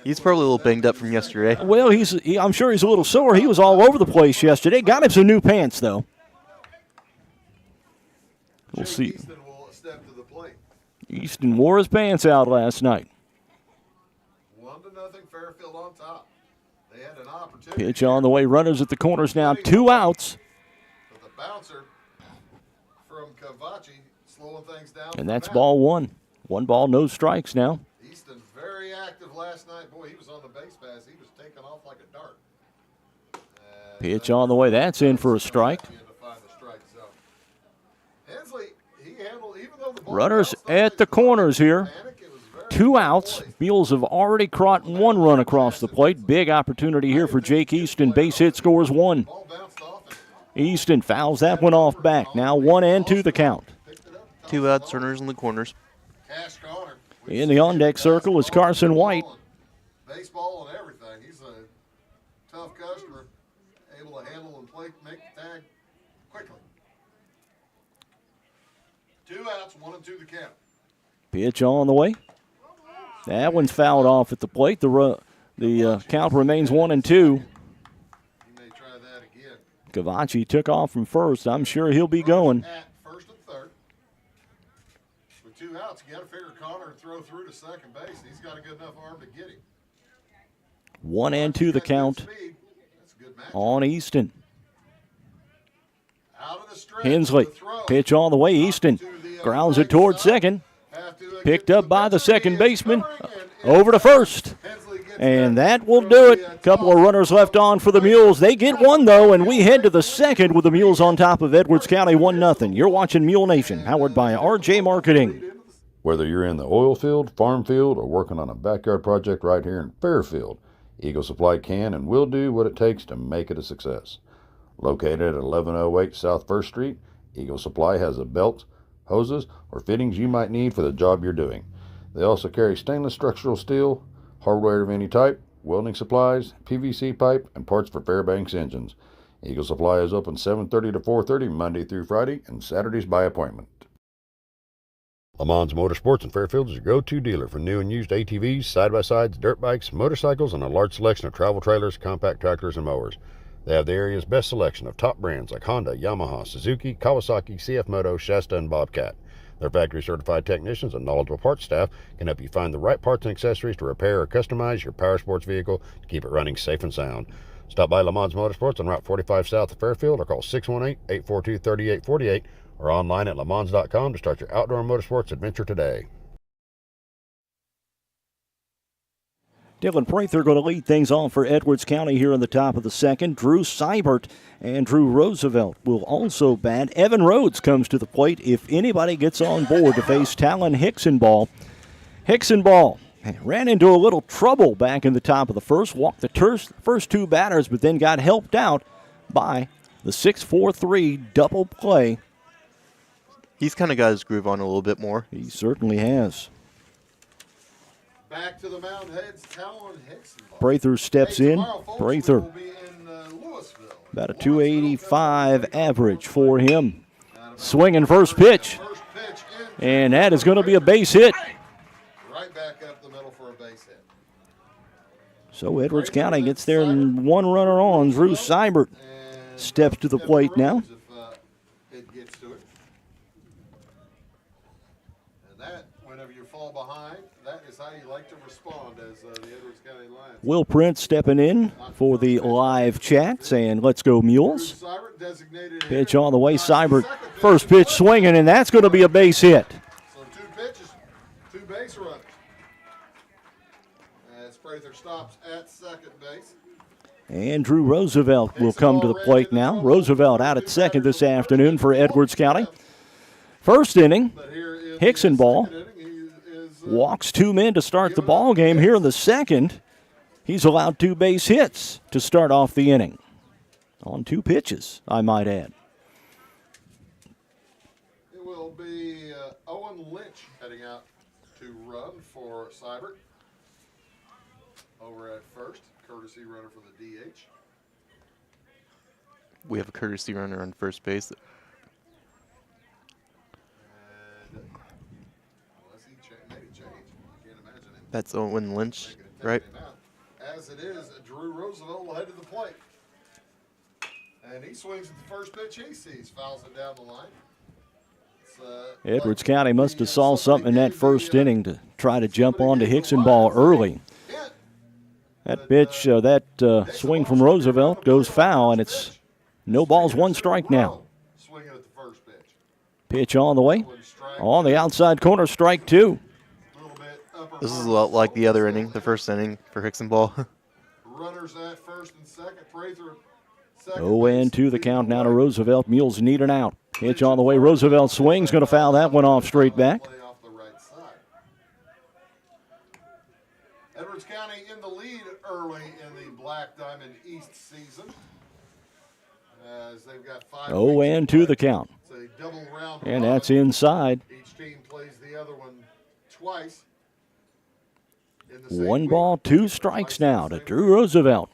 He's probably a little banged up from yesterday. well, I'm sure he's a little sore. He was all over the place yesterday. Got him some new pants though. We'll see. Easton will step to the plate. Easton wore his pants out last night. 1-0 Fairfield on top. They had an opportunity. Pitch on the way. Runners at the corners now. 2 outs. But the bouncer from Cavachi slowing things down. And for that's Matt. ball 1. 1 ball, no strikes now. Easton very active last night. Boy, he was on the base pass. He was taking off like a dart. Pitch on the way. That's in for a strike. Hensley, he handled, even though the ball Runners bounced off at his the glove, corners here. panic, it was very 2 outs. Mules have already caught 1 run across the plate. Big opportunity here for Jake Easton. Base hit scores 1. ball bounced off and Easton fouls that one off back. Now 1-2 the count. 2 outs, runners in the corners. Cash Connor. In the on-deck circle is Carson White. Baseball and everything. He's a tough customer, able to handle and play, make the tag quickly. 2 outs, 1-2 the count. Pitch on the way. That one's fouled off at the plate. The count remains 1-2. He may try that again. Cavachi took off from first. I'm sure he'll be going. At first and third. With 2 outs, you got to figure Connor throw through to second base. He's got a good enough arm to get him. 1-2 the count Speed. That's a good match. on Easton. Out of the stretch, Hensley. the throw. Pitch on the way. Easton grounds it towards second. Have to, Picked get to up the by the pitcher. He second is baseman. covering and Over to first. Hensley gets And there. that will do it. Couple of runners left on for the Mules. They get 1, though, and we head to the second with the Mules on top of Edwards County 1-0. You're watching Mule Nation, powered by RJ Marketing. Whether you're in the oil field, farm field, or working on a backyard project right here in Fairfield, Eagle Supply can and will do what it takes to make it a success. Located at 1108 South 1st Street, Eagle Supply has the belts, hoses, or fittings you might need for the job you're doing. They also carry stainless structural steel, hardware of any type, welding supplies, PVC pipe, and parts for Fairbanks engines. Eagle Supply is open 7:30 to 4:30 Monday through Friday and Saturdays by appointment. Lamons Motorsports in Fairfield is your go-to dealer for new and used ATVs, side-by-sides, dirt bikes, motorcycles, and a large selection of travel trailers, compact tractors, and mowers. They have the area's best selection of top brands like Honda, Yamaha, Suzuki, Kawasaki, CF Moto, Shasta, and Bobcat. Their factory-certified technicians and knowledgeable parts staff can help you find the right parts and accessories to repair or customize your power sports vehicle to keep it running safe and sound. Stop by Lamons Motorsports on Route 45 south of Fairfield or call 618-842-3848 or online at lamons.com to start your outdoor motorsports adventure today. Dylan Prather going to lead things off for Edwards County here in the top of the second. Drew Seibert and Drew Roosevelt will also bat. Evan Rhodes comes to the plate if anybody gets on board to face Talon Hicksonball. Hicksonball ran into a little trouble back in the top of the first, walked the first 2 batters, but then got helped out by the 6-4-3 double play. He's kind of got his groove on a little bit more. He certainly has. Back to the mound heads Talon Hickson. Prather steps in. Prather, Will be in Louisville. about a 285 average for him. Swinging first pitch. First pitch in. And that is going to be a base hit. Right back up the middle for a base hit. So Edwards County gets there and 1 runner on. Drew Seibert steps to the plate now. If it gets to it. That, whenever you fall behind, that is how you like to respond as the Edwards County Lions. Will Prince stepping in for the live chats, and let's go Mules. Seibert designated Pitch on the way, Seibert. First pitch swinging, and that's going to be a base hit. So 2 pitches, 2 base runners. As Prather stops at second base. Andrew Roosevelt will come to the plate now. Roosevelt out at second this afternoon for Edwards County. First inning, Hickson ball. Walks 2 men to start the ball game. Here in the second, he's allowed 2 base hits to start off the inning. On 2 pitches, I might add. It will be Owen Lynch heading out to run for Seibert. Over at first, courtesy runner for the DH. We have a courtesy runner on first base. And unless he made a change, I can't imagine it. That's Owen Lynch, right? As it is, Drew Roosevelt will head to the plate. And he swings at the first pitch he sees, fouls it down the line. Edwards County must have saw something in that first inning to try to jump onto Hickson ball early. That pitch, that swing from Roosevelt goes foul, and it's no balls, 1 strike now. Swinging at the first pitch. Pitch on the way. On the outside corner, strike 2. This is a lot like the other inning, the first inning for Hickson ball. Runners at first and second. Prather second. 0-2 the count now to Roosevelt. Mules need an out. Pitch on the way. Roosevelt swings, going to foul that one off straight back. Edwards County in the lead early in the Black Diamond East season. As they've got 5 0-2 the count. It's a double round And that's inside. Each team plays the other one twice. 1 ball, 2 strikes now to Drew Roosevelt.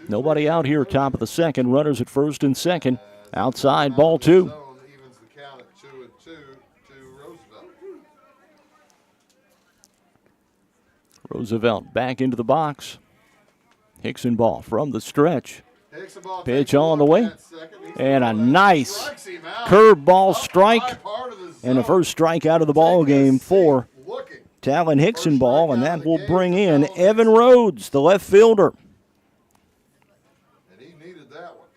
Nobody out here, top of the second. Runners at first and second. Outside, ball 2. Evens the count at 2-2 to Roosevelt. Roosevelt back into the box. Hickson ball from the stretch. Pitch on the way. And a nice curveball strike. And the first strike out of the ball game for Talon Hickson ball. And that will bring in Evan Rhodes, the left fielder. And he needed that one.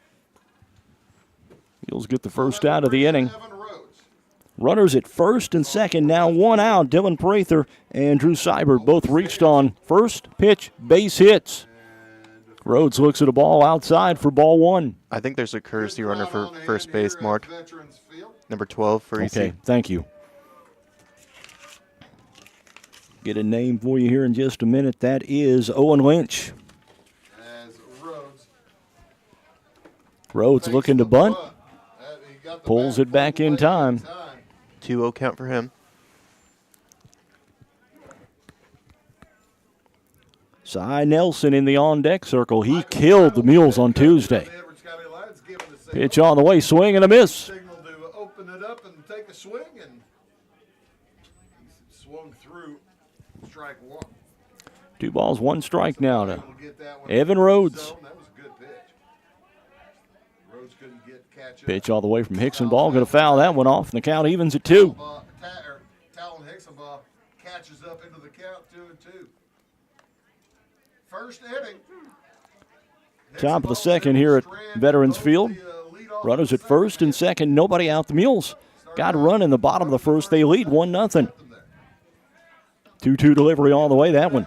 Mules get the first out of the inning. Runners at first and second, now 1 out. Dylan Prather and Drew Seibert both reached on first pitch base hits. Rhodes looks at a ball outside for ball 1. I think there's a courtesy runner for first base marked. Number 12 for EC. Okay, thank you. Get a name for you here in just a minute. That is Owen Lynch. As Rhodes looking to bunt. Pulls it back in time. 2-0 count for him. Cy Nelson in the on-deck circle. He killed the Mules on Tuesday. Pitch on the way, swing and a miss. Signal to open it up and take a swing, and he swung through strike 1. 2 balls, 1 strike now to Evan Rhodes. That was a good pitch. Rhodes couldn't catch up. Pitch all the way from Hickson ball. Going to foul that one off, and the count evens at 2. Talon Hickson ball catches up into the count 2-2. First inning. Top of the second here at Veterans Field. Runners at first and second. Nobody out. The Mules got a run in the bottom of the first. They lead 1-0. 2-2 delivery all the way. That one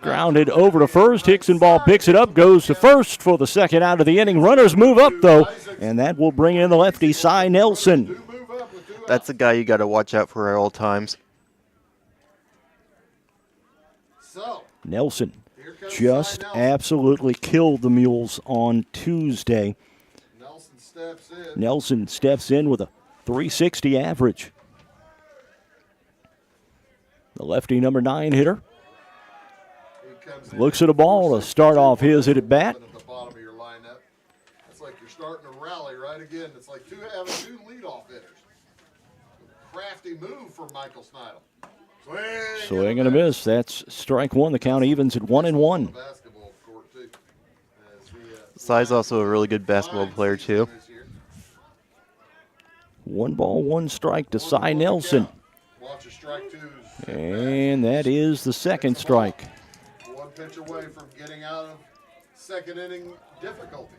grounded over to first. Hickson ball picks it up, goes to first for the second out of the inning. Runners move up, though, and that will bring in the lefty, Cy Nelson. That's the guy you got to watch out for at all times. Nelson just absolutely killed the Mules on Tuesday. Nelson steps in with a .360 average. The lefty number 9 hitter looks at a ball to start off his at bat. At the bottom of your lineup. It's like you're starting to rally right again. It's like having 2 leadoff hitters. Crafty move from Michael Snidel. Swing and a miss. That's strike 1. The count evens at 1-1. Cy's also a really good basketball player, too. 1 ball, 1 strike to Cy Nelson. Watch your strike twos. And that is the second strike. One pitch away from getting out of second inning difficulty.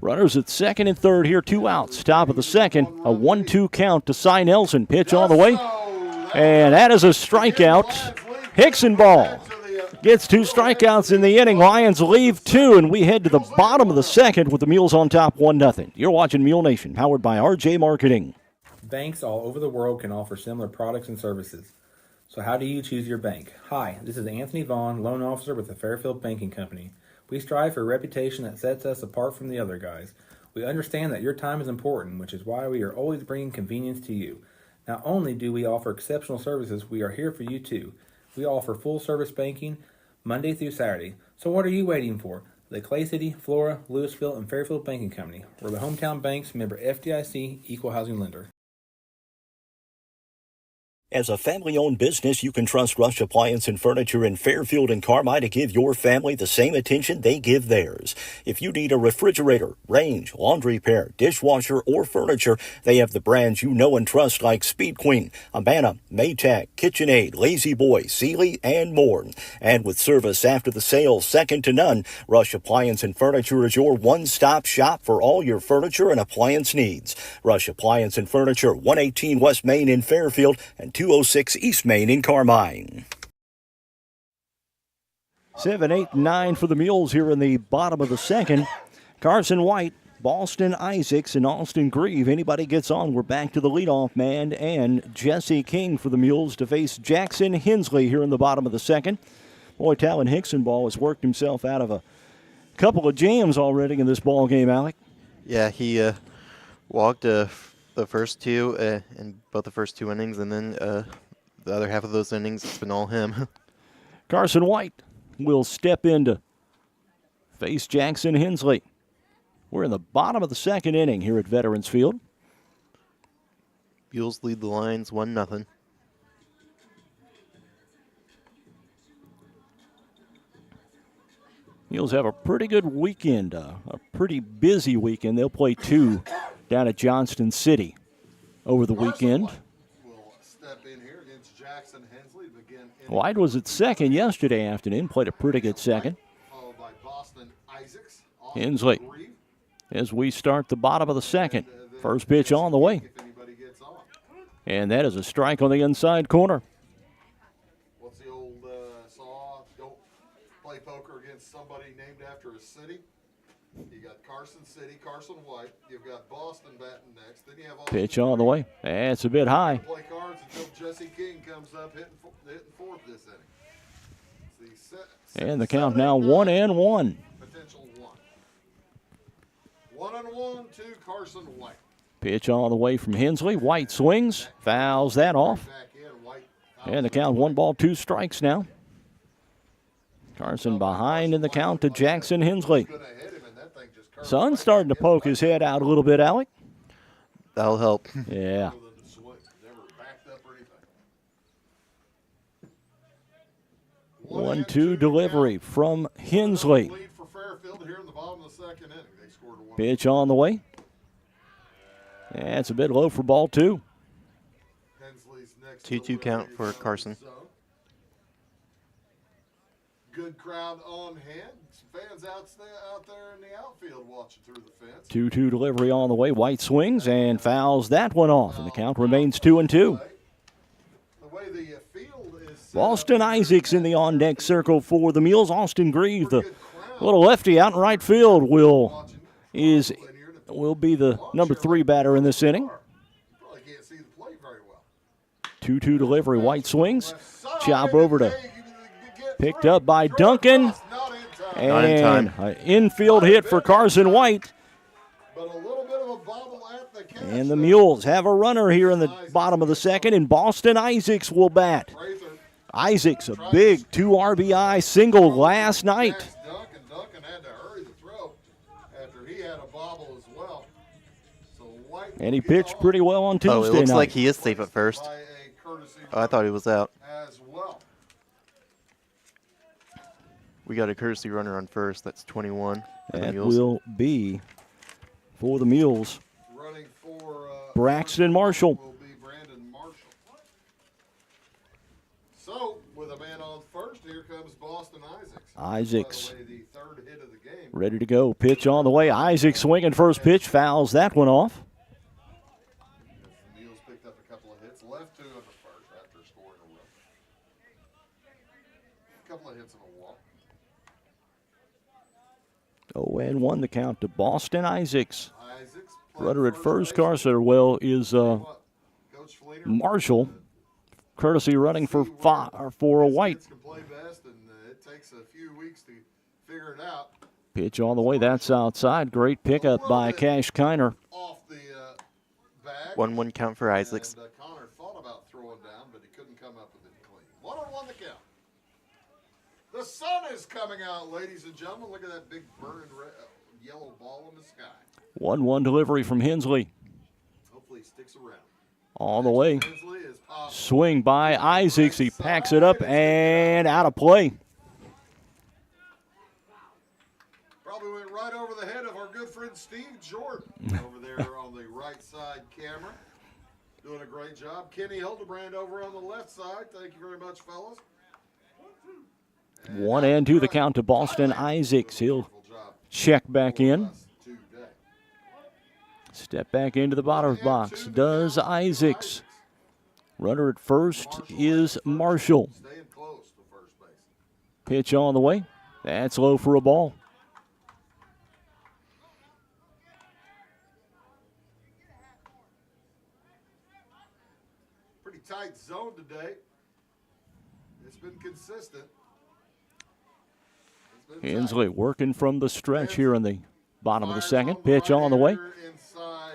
Runners at second and third here, 2 outs. Top of the second, a 1-2 count to Cy Nelson. Pitch on the way. And that is a strikeout. Hickson ball gets 2 strikeouts in the inning. Lions leave 2, and we head to the bottom of the second with the Mules on top 1-0. You're watching Mule Nation, powered by RJ Marketing. Banks all over the world can offer similar products and services. So how do you choose your bank? Hi, this is Anthony Vaughn, loan officer with the Fairfield Banking Company. We strive for a reputation that sets us apart from the other guys. We understand that your time is important, which is why we are always bringing convenience to you. Not only do we offer exceptional services, we are here for you too. We offer full-service banking Monday through Saturday. So what are you waiting for? The Clay City, Flora, Louisville, and Fairfield Banking Company. We're the hometown banks, member FDIC, equal housing lender. As a family-owned business, you can trust Rush Appliance and Furniture in Fairfield and Carmi to give your family the same attention they give theirs. If you need a refrigerator, range, laundry pair, dishwasher, or furniture, they have the brands you know and trust like Speed Queen, Amana, Maytag, KitchenAid, Lazy Boy, Sealy, and more. And with service after the sale second to none, Rush Appliance and Furniture is your one-stop shop for all your furniture and appliance needs. Rush Appliance and Furniture, 118 West Main in Fairfield and 206 East Main in Carmine. 7, 8, 9 for the Mules here in the bottom of the second. Carson White, Boston Isaacs, and Austin Grieve. Anybody gets on, we're back to the leadoff man and Jesse King for the Mules to face Jackson Hensley here in the bottom of the second. Boy, Talon Hickson ball has worked himself out of a couple of jams already in this ball game, Alec. Yeah, he walked the first 2 in both the first 2 innings, and then the other half of those innings, it's been all him. Carson White will step in to face Jackson Hensley. We're in the bottom of the second inning here at Veterans Field. Mules lead the Lions 1-0. Mules have a pretty good weekend, a pretty busy weekend. They'll play 2 down at Johnston City over the weekend. White was at second yesterday afternoon, played a pretty good second. Hensley, as we start the bottom of the second, first pitch on the way. And that is a strike on the inside corner. What's the old saw? Don't play poker against somebody named after a city. You got Carson City, Carson White. You've got Boston batting next. Then you have pitch on the way. That's a bit high. Play cards until Jesse King comes up hitting fourth this inning. And the count now 1-1. Potential 1-1 to Carson White. Pitch on the way from Hensley. White swings, fouls that off. And the count 1 ball, 2 strikes now. Carson behind in the count to Jackson Hensley. Sun's starting to poke his head out a little bit, Alec. That'll help. Yeah. 1-2 delivery from Hensley. Pitch on the way. That's a bit low for ball 2. 2-2 count for Carson. Good crowd on hand. Some fans out there in the outfield watching through the fence. 2-2 delivery on the way. White swings and fouls that one off, and the count remains 2-2. The way the field is Boston Isaacs in the on-deck circle for the Mules. Austin Grieve, the little lefty out in right field, will be the number 3 batter in this inning. 2-2 delivery. White swings. Chop over to picked up by Duncan. Not in time. An infield hit for Carson White. And the Mules have a runner here in the bottom of the second, and Boston Isaacs will bat. Isaacs, a big 2 RBI single last night. Duncan had to hurry the throw after he had a bobble as well. So White And he pitched pretty well on Tuesday night. Oh, it looks like he is safe at first. Oh, I thought he was out. as well. We got a courtesy runner on first. That's 21 for the That Mules. will be for the Mules. Running for Braxton Marshall. will be Brandon Marshall. Isaacs By the way, the third hit of the game. ready to go. Pitch on the way. Isaacs swinging first pitch. Fouls that one off. The Mules picked up a couple of hits. Left 2 in the first after scoring a run. A couple of hits and a walk. 0-1 the count to Boston Isaacs. Isaacs Runner at first. Carswell is Marshall. Courtesy running for a white. Can play best, and it takes a few weeks to figure it out. Pitch on the way. That's outside. Great pickup by Cash Kiner. Off the bag. 1-1 count for Isaacs. And Connor thought about throwing down, but he couldn't come up with it clean. 1-1 the count. The sun is coming out, ladies and gentlemen. Look at that big burning yellow ball in the sky. 1-1 delivery from Hensley. Hopefully he sticks around. All the way. Hensley is popped. Swing by Isaacs. He packs it up and out of play. Probably went right over the head of our good friend Steve Jordan over there on the right side camera. Doing a great job. Kenny Hildebrand over on the left side. Thank you very much, fellas. 1-2 the count to Boston Isaacs. He'll check back in. Step back into the batter's box. Does Isaacs. Runner at first is Marshall. Staying close to first base. Pitch on the way. That's low for a ball. Pretty tight zone today. It's been consistent. Hensley working from the stretch here in the bottom of the second. Pitch on the way.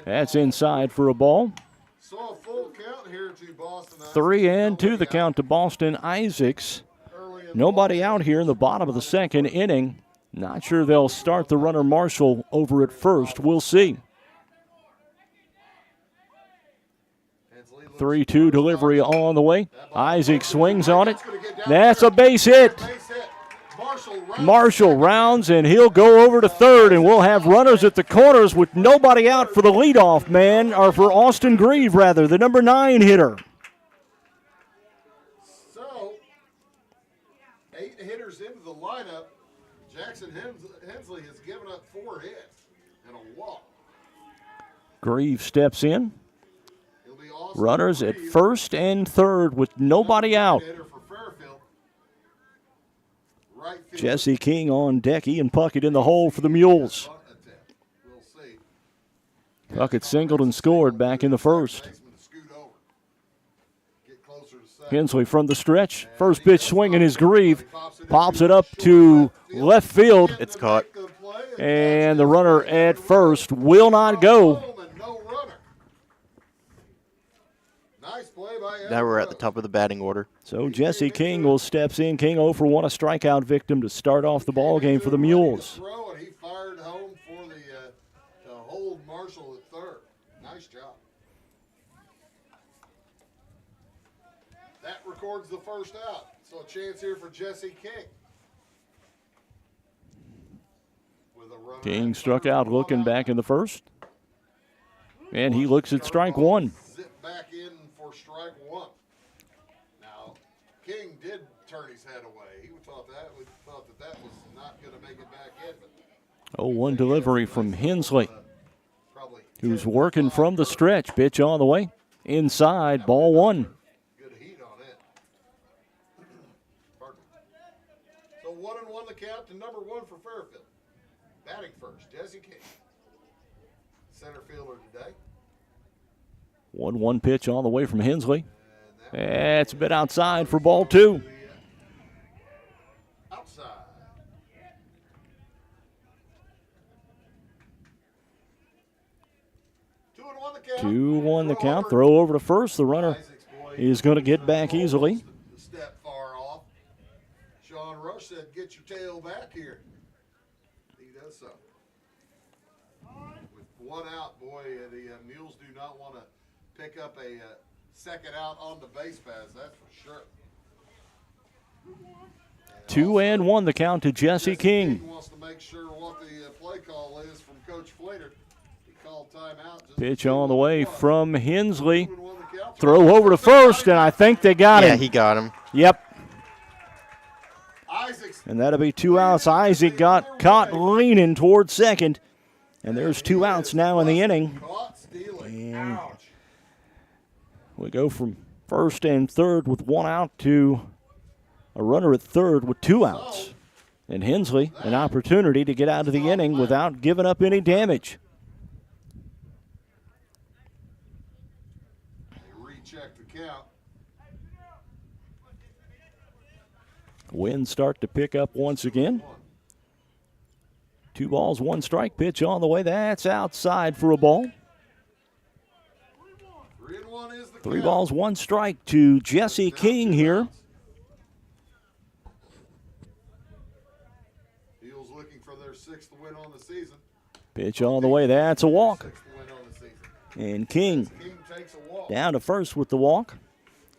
That's inside for a ball. So a full count here to Boston. 3-2 the count to Boston Isaacs. Nobody out here in the bottom of the second inning. Not sure they'll start the runner Marshall over at first. We'll see. 3-2 delivery on the way. Isaac swings on it. That's a base hit. Marshall rounds, and he'll go over to third, and we'll have runners at the corners with nobody out for the leadoff man, or for Austin Grieve, rather, the number 9 hitter. So, 8 hitters into the lineup. Jackson Hensley has given up 4 hits and a walk. Grieve steps in. Runners at first and third with nobody out. Jesse King on deck. Ian Puckett in the hole for the Mules. Puckett singled and scored back in the first. Hensley from the stretch. First pitch swinging is Grieve. Pops it up to left field. It's caught. And the runner at first will not go. Now we're at the top of the batting order. So Jesse King will steps in. King 0 for 1, a strikeout victim to start off the ball game for the Mules. And he fired home for the to hold Marshall at third. Nice job. That records the first out. So a chance here for Jesse King. With a runner King struck out looking back in the first. And he looks at strike 1. Zip back in for strike 1. Now, King did turn his head away. We thought that was not going to make it back in. But 0-1 delivery from Hensley, who's working from the stretch. Pitch on the way. Inside, ball 1. Good heat on it. Pardon me. So 1-1 the count to number 1 for Fairfield. Batting first, Jesse King. Center fielder today. 1-1 pitch on the way from Hensley. That's a bit outside for ball 2. Outside. 2-1 the count. 2-1 the count. Throw over to first. The runner is going to get back easily. Step far off. Sean Rush said, "Get your tail back here." He does so. With 1 out, boy, the Mules do not want to pick up a second out on the base paths, that's for sure. 2-1 the count to Jesse King. Wants to make sure what the play call is from Coach Flater. He called timeout. Pitch on the way from Hensley. Throw over to first, and I think they got him. Yeah, he got him. Yep. And that'll be 2 outs. Isaac got caught leaning towards second. And there's 2 outs now in the inning. And we go from first and third with 1 out to a runner at third with 2 outs. And Hensley, an opportunity to get out of the inning without giving up any damage. Recheck the count. Winds start to pick up once again. 2 balls, 1 strike. Pitch on the way. That's outside for a ball. 3 balls, 1 strike to Jesse King here. Mules looking for their 6th win on the season. Pitch on the way. That's a walk. And King takes a walk. down to first with the walk.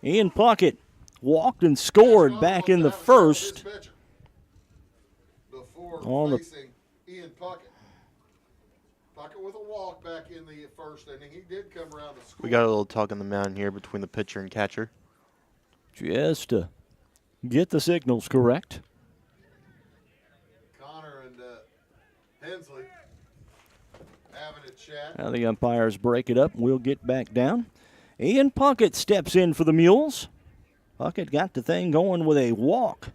Ian Puckett walked and scored back in the first. Before On the facing Ian Puckett. Puckett with a walk back in the first inning. He did come around to score. We got a little talk on the mound here between the pitcher and catcher. just to get the signals correct. Connor and Hensley having a chat. Now the umpires break it up. We'll get back down. Ian Puckett steps in for the Mules. Puckett got the thing going with a walk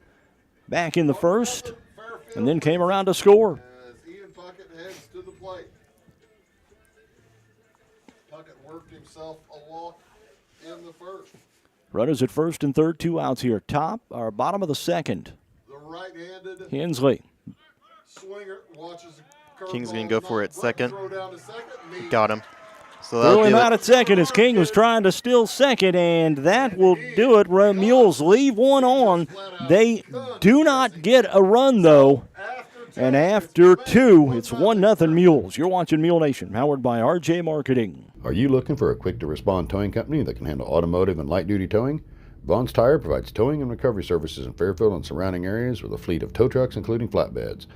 back in the first, and then came around to score. As Ian Puckett heads to the plate. Puckett worked himself a walk in the first. Runners at first and third, 2 outs here. Top or bottom of the second. The right-handed Hensley. swinger watches the King's going to go for it at second. throw down to second. Got him. So Threw that'll him do out it. at second as King was trying to steal second, and that will do it. Mules leave one on. They do not get a run, though. And after 2, it's 1-0 Mules. You're watching Mule Nation, powered by RJ Marketing. Are you looking for a quick-to-respond towing company that can handle automotive and light-duty towing? Vaughn's Tire provides towing and recovery services in Fairfield and surrounding areas with a fleet of tow trucks, including flatbeds.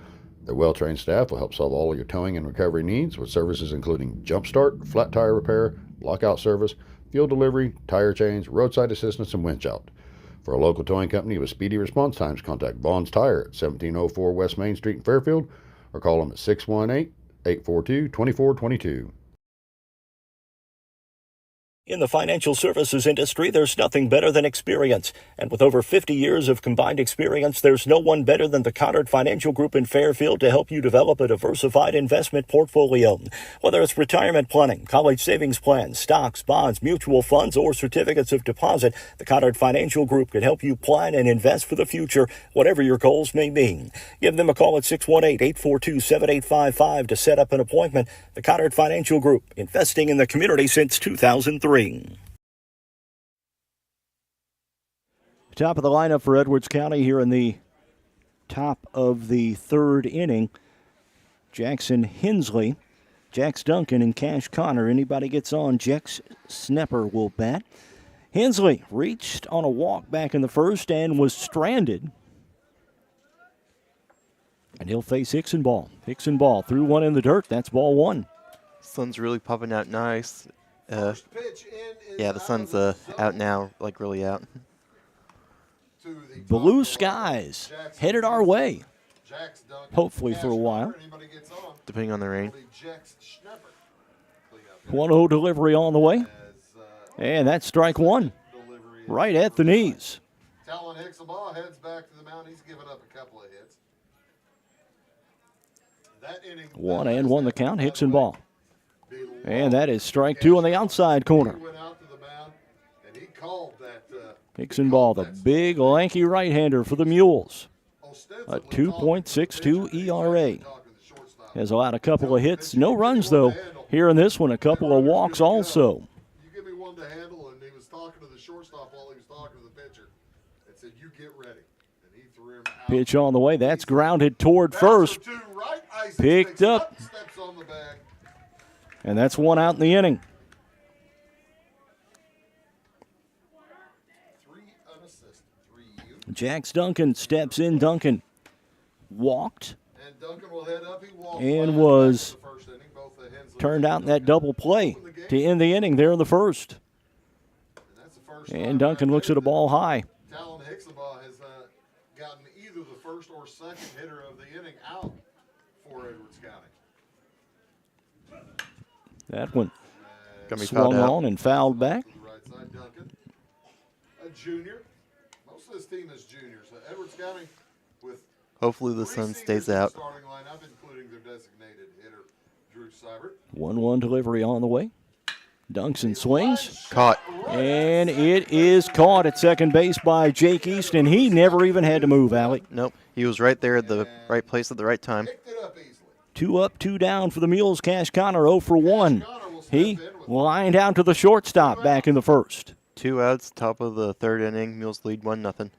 Their well-trained staff will help solve all of your towing and recovery needs with services including jump start, flat tire repair, lockout service, fuel delivery, tire change, roadside assistance, and winch out. For a local towing company with speedy response times, contact Vaughn's Tire at 1704 West Main Street in Fairfield or call them at 618-842-2422. In the financial services industry, there's nothing better than experience. And with over 50 years of combined experience, there's no one better than the Cottard Financial Group in Fairfield to help you develop a diversified investment portfolio. Whether it's retirement planning, college savings plans, stocks, bonds, mutual funds, or certificates of deposit, the Cottard Financial Group can help you plan and invest for the future, whatever your goals may be. Give them a call at 618-842-7855 to set up an appointment. The Cottard Financial Group, investing in the community since 2003. Top of the lineup for Edwards County here in the top of the third inning. Jackson Hensley, Jax Duncan, and Cash Connor. Anybody gets on, Jex Snepper will bat. Hensley reached on a walk back in the first and was stranded. And he'll face Hickson-Ball. Hickson-Ball threw one in the dirt. That's ball 1. Sun's really popping out nice. Yeah, the sun's out now, like really out. Blue skies headed our way. Hopefully for a while. Depending on the rain. 1-0 delivery on the way. And that's strike 1. Right at the knees. Talon Hickson-Ball heads back to the mound. He's given up a couple of hits. That inning, 1-1 the count. Hickson-Ball. And that is strike 2 on the outside corner. Hickson-Ball, the big, lanky right-hander for the Mules. A 2.62 ERA. Has allowed a couple of hits. No runs, though. Here in this one, a couple of walks also. You give me one to handle, and he was talking to the shortstop while he was talking to the pitcher. And said, you get ready. And he threw him out. Pitch on the way. That's grounded toward first. Picked up. And that's 1 out in the inning. 3 unassisted. 3 Jax Duncan steps in. Duncan walked and Duncan will head up. He walked and was turned out in that double play to end the inning there in the first. And Duncan looks at a ball high. Talon Hickson-Ball has gotten either the first or second hitter of the inning out for Edwards County. That one Gonna be swung fouled out. on and fouled back. To the right side, Duncan, a junior. Most of this team is juniors. Edwards County with Hopefully the 3 sun seniors stays in the out. starting lineup, including their designated hitter, Drew Seibert. 1-1 delivery on the way. Dunkson swings. Caught. And it is caught at second base by Jake Easton. He never even had to move, Alec. Nope. He was right there at the right place at the right time. Picked it up easily. 2 up, 2 down for the Mules. Cash Connor 0 for 1. He lined out to the shortstop back in the first. 2 outs, top of the third inning. Mules lead 1-0.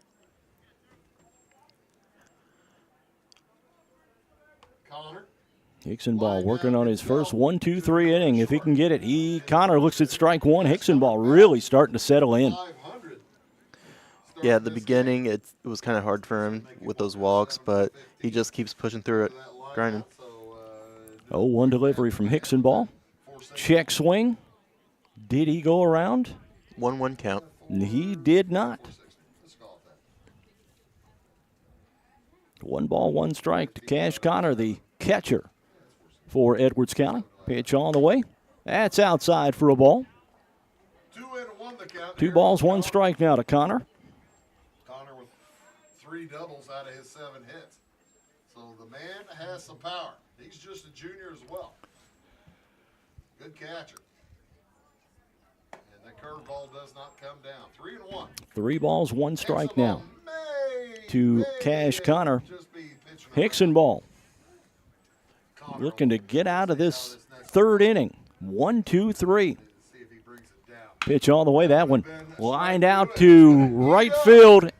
Connor. Hicksonball working on his first 1-2-3 inning. If he can get it, Connor looks at strike one. Hicksonball really starting to settle in. 500. Yeah, at the beginning it was kind of hard for him with those walks, but he just keeps pushing through it, grinding. 0-1 delivery from Hicksonball. Check swing. Did he go around? 1-1 count. He did not. 1 ball, 1 strike to Cash Connor, the catcher for Edwards County. Pitch on the way. That's outside for a ball. 2-1 the count. 2 balls, 1 strike now to Connor. Connor with 3 doubles out of his 7 hits. So the man has some power. He's just a junior as well. Good catcher. And the curveball does not come down. 3-1. 3 balls, 1 strike now to Cash Connor. Hicksonball looking to get out of this third inning. 1-2-3. Pitch all the way. That one lined out to right field.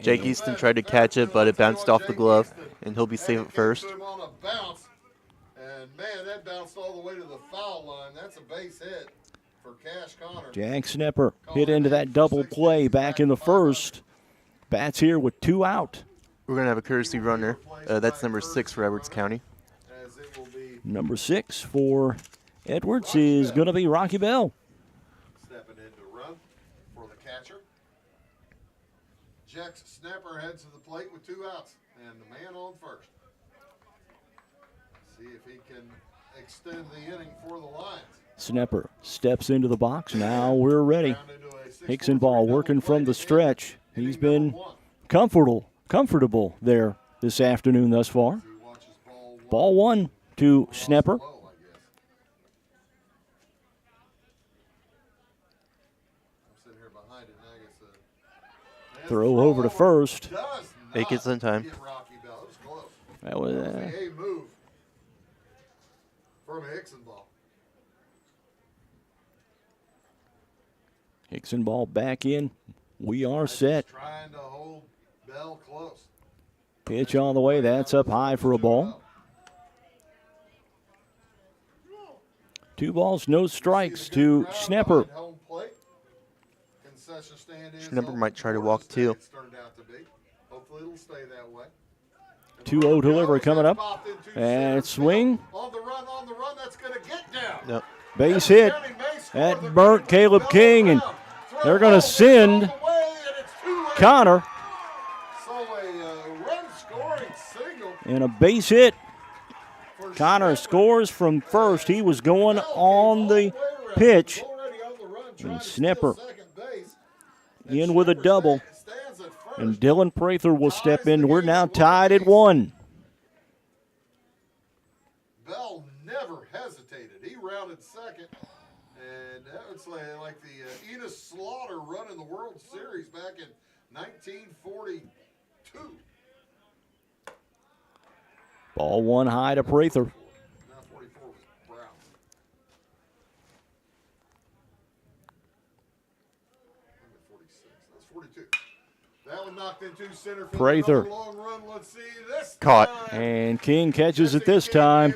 Jake Easton tried to catch it, but it bounced off the glove, and he'll be safe at first. And man, that bounced all the way to the foul line. That's a base hit for Cash Connor. Jack Snepper hit into that double play back in the first. Bats here with 2 out. We're going to have a courtesy runner. That's number 6 for Edwards County. Number 6 for Edwards is going to be Rocky Bell. Stepping in to run for the catcher. Jack Snapper heads to the plate with 2 outs. And the man on first. See if he can extend the inning for the Lions. Snepper steps into the box. Now we're ready. Hicksonball working from the stretch. He's been comfortable there this afternoon thus far. Ball 1 to Snepper. Throw over to first. Make it in time. That was a move from Hicksonball. Hicksonball back in. We are set. Trying to hold Bell close. Pitch on the way. That's up high for a ball. 2 balls, no strikes to Snepper. Snepper might try to walk too. 2-0 delivery coming up. And swing. On the run, that's going to get down. Yep. Base hit. That burnt Caleb King, and they're going to send Connor. So a run scoring signal. And a base hit. Connor scores from first. He was going on the pitch. And Snepper in with a double. And Dylan Prather will step in. We're now tied at 1. Bell never hesitated. He rounded second. And that was like the Enos Slaughter run in the World Series back in 1942. Ball 1 high to Prather. Now 44 was Brown. Number 46. That's 42. That one knocked into center field. Prather. Another long run. Let's see this Caught. time. And King catches it this time.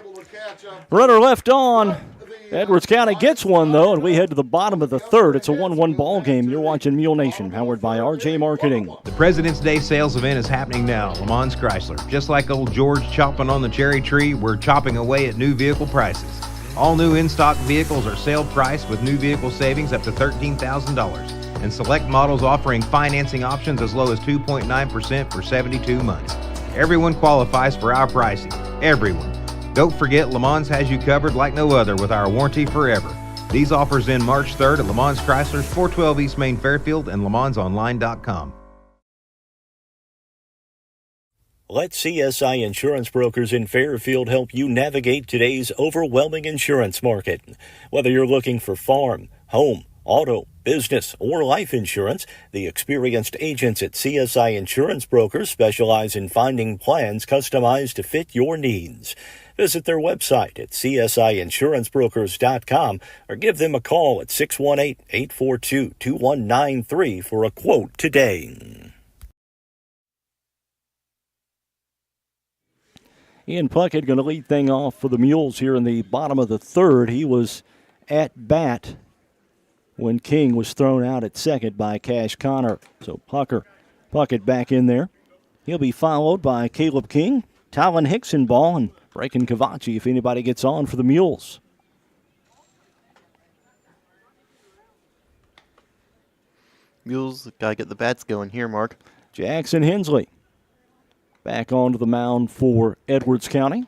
Runner left on. Edwards County gets one, though, and we head to the bottom of the third. It's a 1-1 ball game. You're watching Mule Nation, powered by RJ Marketing. The President's Day sales event is happening now, Lamont Chrysler. Just like old George chopping on the cherry tree, we're chopping away at new vehicle prices. All new in-stock vehicles are sale priced with new vehicle savings up to $13,000. and select models offering financing options as low as 2.9% for 72 months. Everyone qualifies for our pricing. Everyone. Don't forget, Le Mans has you covered like no other with our warranty forever. These offers end March 3rd at Le Mans Chrysler's 412 East Main Fairfield and LeMansOnline.com. Let CSI Insurance Brokers in Fairfield help you navigate today's overwhelming insurance market. Whether you're looking for farm, home, auto, business, or life insurance, the experienced agents at CSI Insurance Brokers specialize in finding plans customized to fit your needs. Visit their website at csiinsurancebrokers.com or give them a call at 618-842-2193 for a quote today. Ian Puckett going to lead thing off for the Mules here in the bottom of the third. He was at bat when King was thrown out at second by Cash Connor. So Puckett back in there. He'll be followed by Caleb King, Talon Hicksonball, and Braken Cavacci if anybody gets on for the Mules. Mules got to get the bats going here, Mark. Jackson Hensley back onto the mound for Edwards County.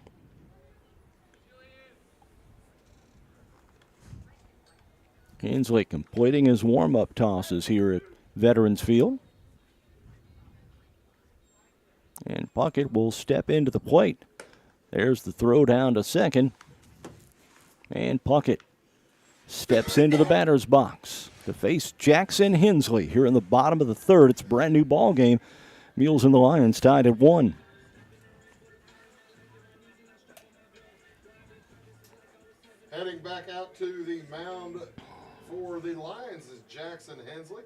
Hensley completing his warm-up tosses here at Veterans Field. And Puckett will step into the plate. There's the throw down to second. And Puckett steps into the batter's box to face Jackson Hensley here in the bottom of the third. It's a brand new ball game. Mules and the Lions tied at 1. Heading back out to the mound for the Lions is Jackson Hensley.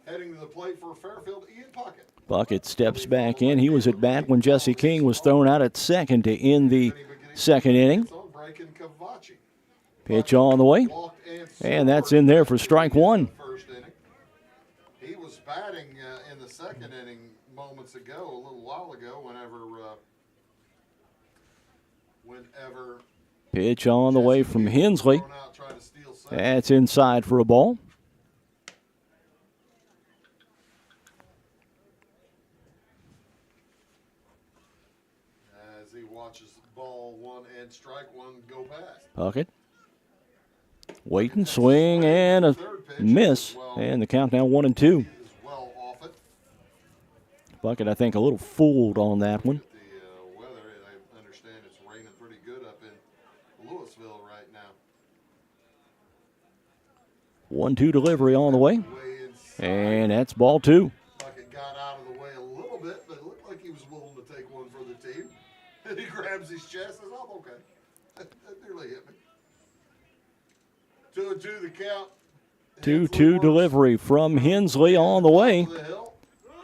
Heading to the plate for Fairfield, Ian Puckett. Puckett steps back in. He was at bat when Jesse King was thrown out at second to end the second inning. Pitch on the way. And that's in there for strike one. He was batting in the second inning moments ago, a little while ago, whenever Pitch on the way from Hensley. That's inside for a ball. as he watches ball one and strike one go past. Puckett. Waiting, swing, and a miss. And the count now 1-2. Puckett, I think, a little fooled on that one. The weather, I understand it's raining pretty good up in Louisville right now. 1-2 delivery on the way. And that's ball two. Puckett got out of the way a little bit, but it looked like he was willing to take one for the team. And he grabs his chest and says, "Oh, okay. That nearly hit me." 2-2 the count. 2-2 delivery from Hensley on the way.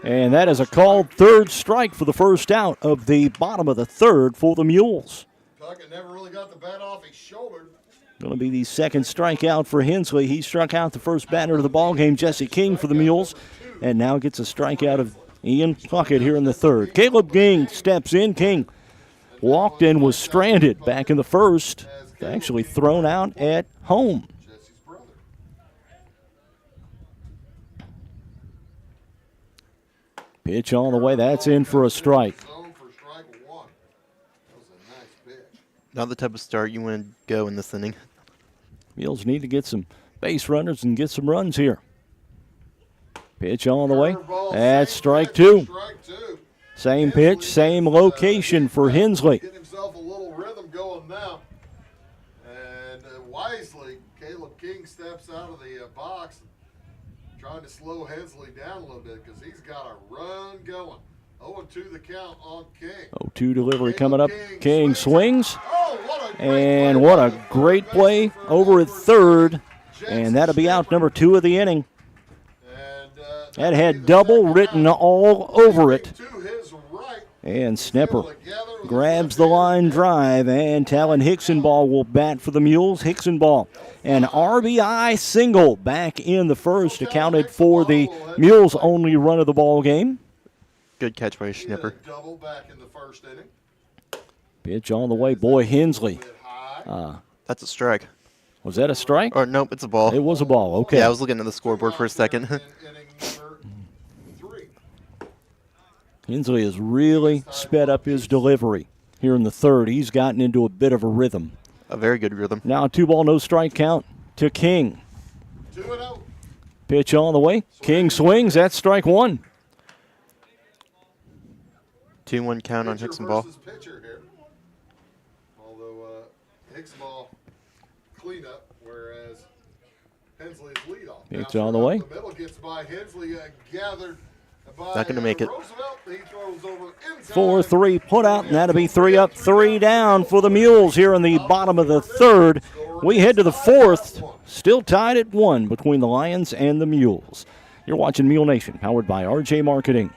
And that is a called third strike for the first out of the bottom of the third for the Mules. Puckett never really got the bat off his shoulder. Going to be the second strikeout for Hensley. He struck out the first batter of the ballgame, Jesse King, for the Mules, and now gets a strikeout of Ian Puckett here in the third. Caleb King steps in. King walked and was stranded back in the first, actually thrown out at home. Pitch on the way. That's in for a strike. Not the type of start you want to go in this inning. Mules need to get some base runners and get some runs here. Pitch on the way. That's strike two. Same pitch, same location for Hensley. Getting himself a little rhythm going now. And wisely, Caleb King steps out of the box, trying to slow Hensley down a little bit because he's got a run going. 0-2 the count on King. 0-2 delivery coming up. King swings. And what a great play over at third. And that'll be out number 2 of the inning. That had double written all over it. And Snapper grabs the line drive, and Talon Hicksonball will bat for the Mules. Hicksonball, an RBI single back in the first, accounted for the Mules' only run of the ball game. Good catch by Schnipper. Double back in the first inning. Pitch on the way. Boy, Hensley. That's a strike. Was that a strike? Or nope, it's a ball. It was a ball. Okay. Yeah, I was looking at the scoreboard for a second. Inning number 3. Hensley has really sped up his delivery here in the third. He's gotten into a bit of a rhythm. A very good rhythm. Now a 2-ball, no strike count to King. 2-0. Pitch on the way. King swings. That's strike 1. 2-1 count on Hickson ball. Pitcher here. Although Hickson ball cleanup, whereas Hensley is leadoff. Pitch on the way. The middle gets by Hensley, gathered by Not going to make it. Roosevelt. He throws over inside. 4-3 put out, and that'll be 3 up, 3 down for the Mules here in the bottom of the third. We head to the fourth, still tied at 1 between the Lions and the Mules. You're watching Mule Nation, powered by RJ Marketing.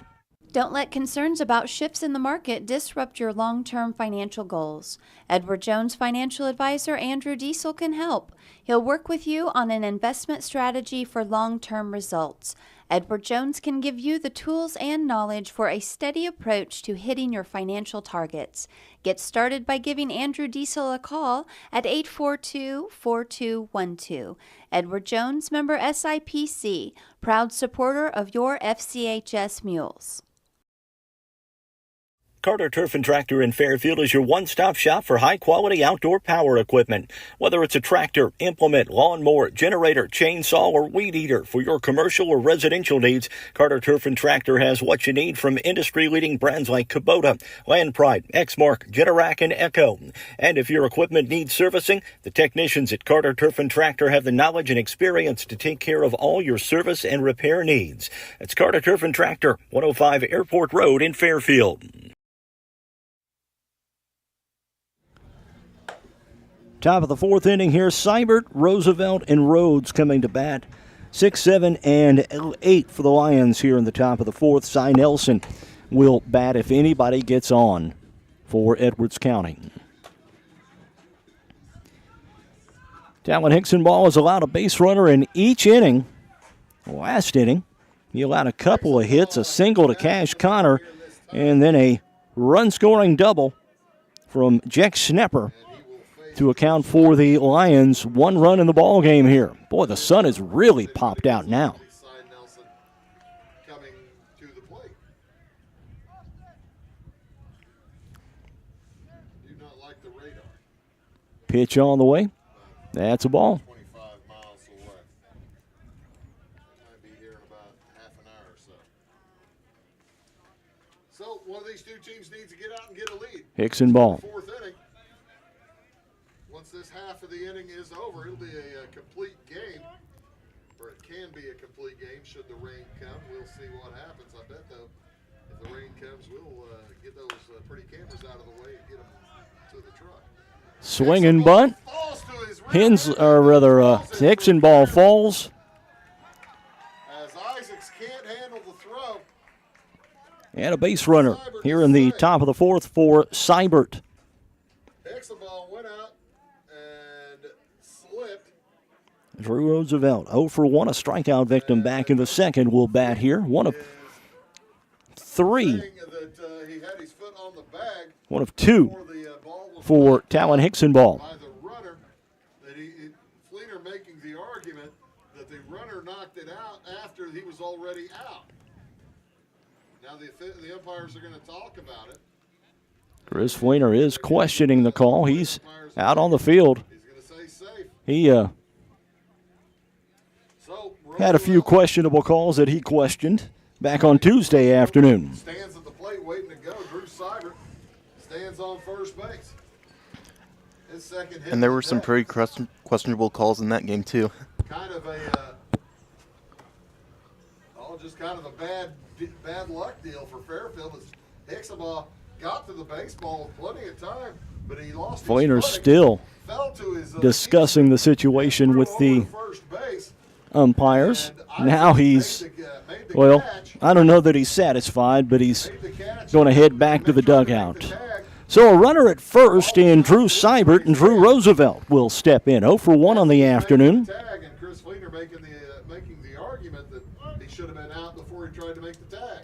Don't let concerns about shifts in the market disrupt your long-term financial goals. Edward Jones financial advisor Andrew Diesel can help. He'll work with you on an investment strategy for long-term results. Edward Jones can give you the tools and knowledge for a steady approach to hitting your financial targets. Get started by giving Andrew Diesel a call at 842-4212. Edward Jones, member SIPC, proud supporter of your FCHS Mules. Carter Turf and Tractor in Fairfield is your one-stop shop for high-quality outdoor power equipment. Whether it's a tractor, implement, lawnmower, generator, chainsaw, or weed eater for your commercial or residential needs, Carter Turf and Tractor has what you need from industry-leading brands like Kubota, Land Pride, Exmark, Generac, and Echo. And if your equipment needs servicing, the technicians at Carter Turf and Tractor have the knowledge and experience to take care of all your service and repair needs. It's Carter Turf and Tractor, 105 Airport Road in Fairfield. Top of the fourth inning here, Seibert, Roosevelt, and Rhodes coming to bat. 6, 7, and 8 for the Lions here in the top of the fourth. Cy Nelson will bat if anybody gets on for Edwards County. Talon Hickson ball has allowed a base runner in each inning. Last inning, he allowed a couple of hits, a single to Cash Connor, and then a run-scoring double from Jack Snapper to account for the Lions' 1 run in the ball game here. Boy, the sun has really popped out now. Coming to the plate. Do not like the radar. Pitch on the way. That's a ball. 25 miles away. Might be here in about half an hour or so. So one of these two teams needs to get out and get a lead. Hickson ball. Fourth inning. Once this half of the inning is over, it'll be a complete game, or it can be a complete game should the rain come. We'll see what happens. I bet, though, if the rain comes, we'll get those pretty cameras out of the way and get them to the truck. Swing and bunt. Hickson ball falls. As Isaacs can't handle the throw. And a base runner here in the top of the fourth for Seibert. Hickson ball went out and slipped. Drew Roosevelt, 0 for 1, a strikeout victim back in the second, will bat here. 1 of 3. One of 2 for Talon Hickson ball. By the runner, Fleener making the argument that the runner knocked it out after he was already out. Now the umpires are going to talk about it. Chris Fleener is questioning the call. He's out on the field. He's going to say safe. He had a few questionable calls that he questioned back on Tuesday afternoon. Stands at the plate waiting to go. Drew Seibert stands on first base. His second hit. And there were some pretty questionable calls in that game, too. Kind of just kind of a bad luck deal for Fairfield. As Hickson ball got to the baseball with plenty of time, but he lost his Fleener footing, still fell to his, discussing the situation with the umpires. Now he's, well, I don't know that he's satisfied, but he's going to head back to the dugout. So a runner at first in Drew Seibert, and Drew Roosevelt will step in. 0 for 1 on the afternoon. Tag, and Chris Fleener making the argument that he should have been out before he tried to make the tag.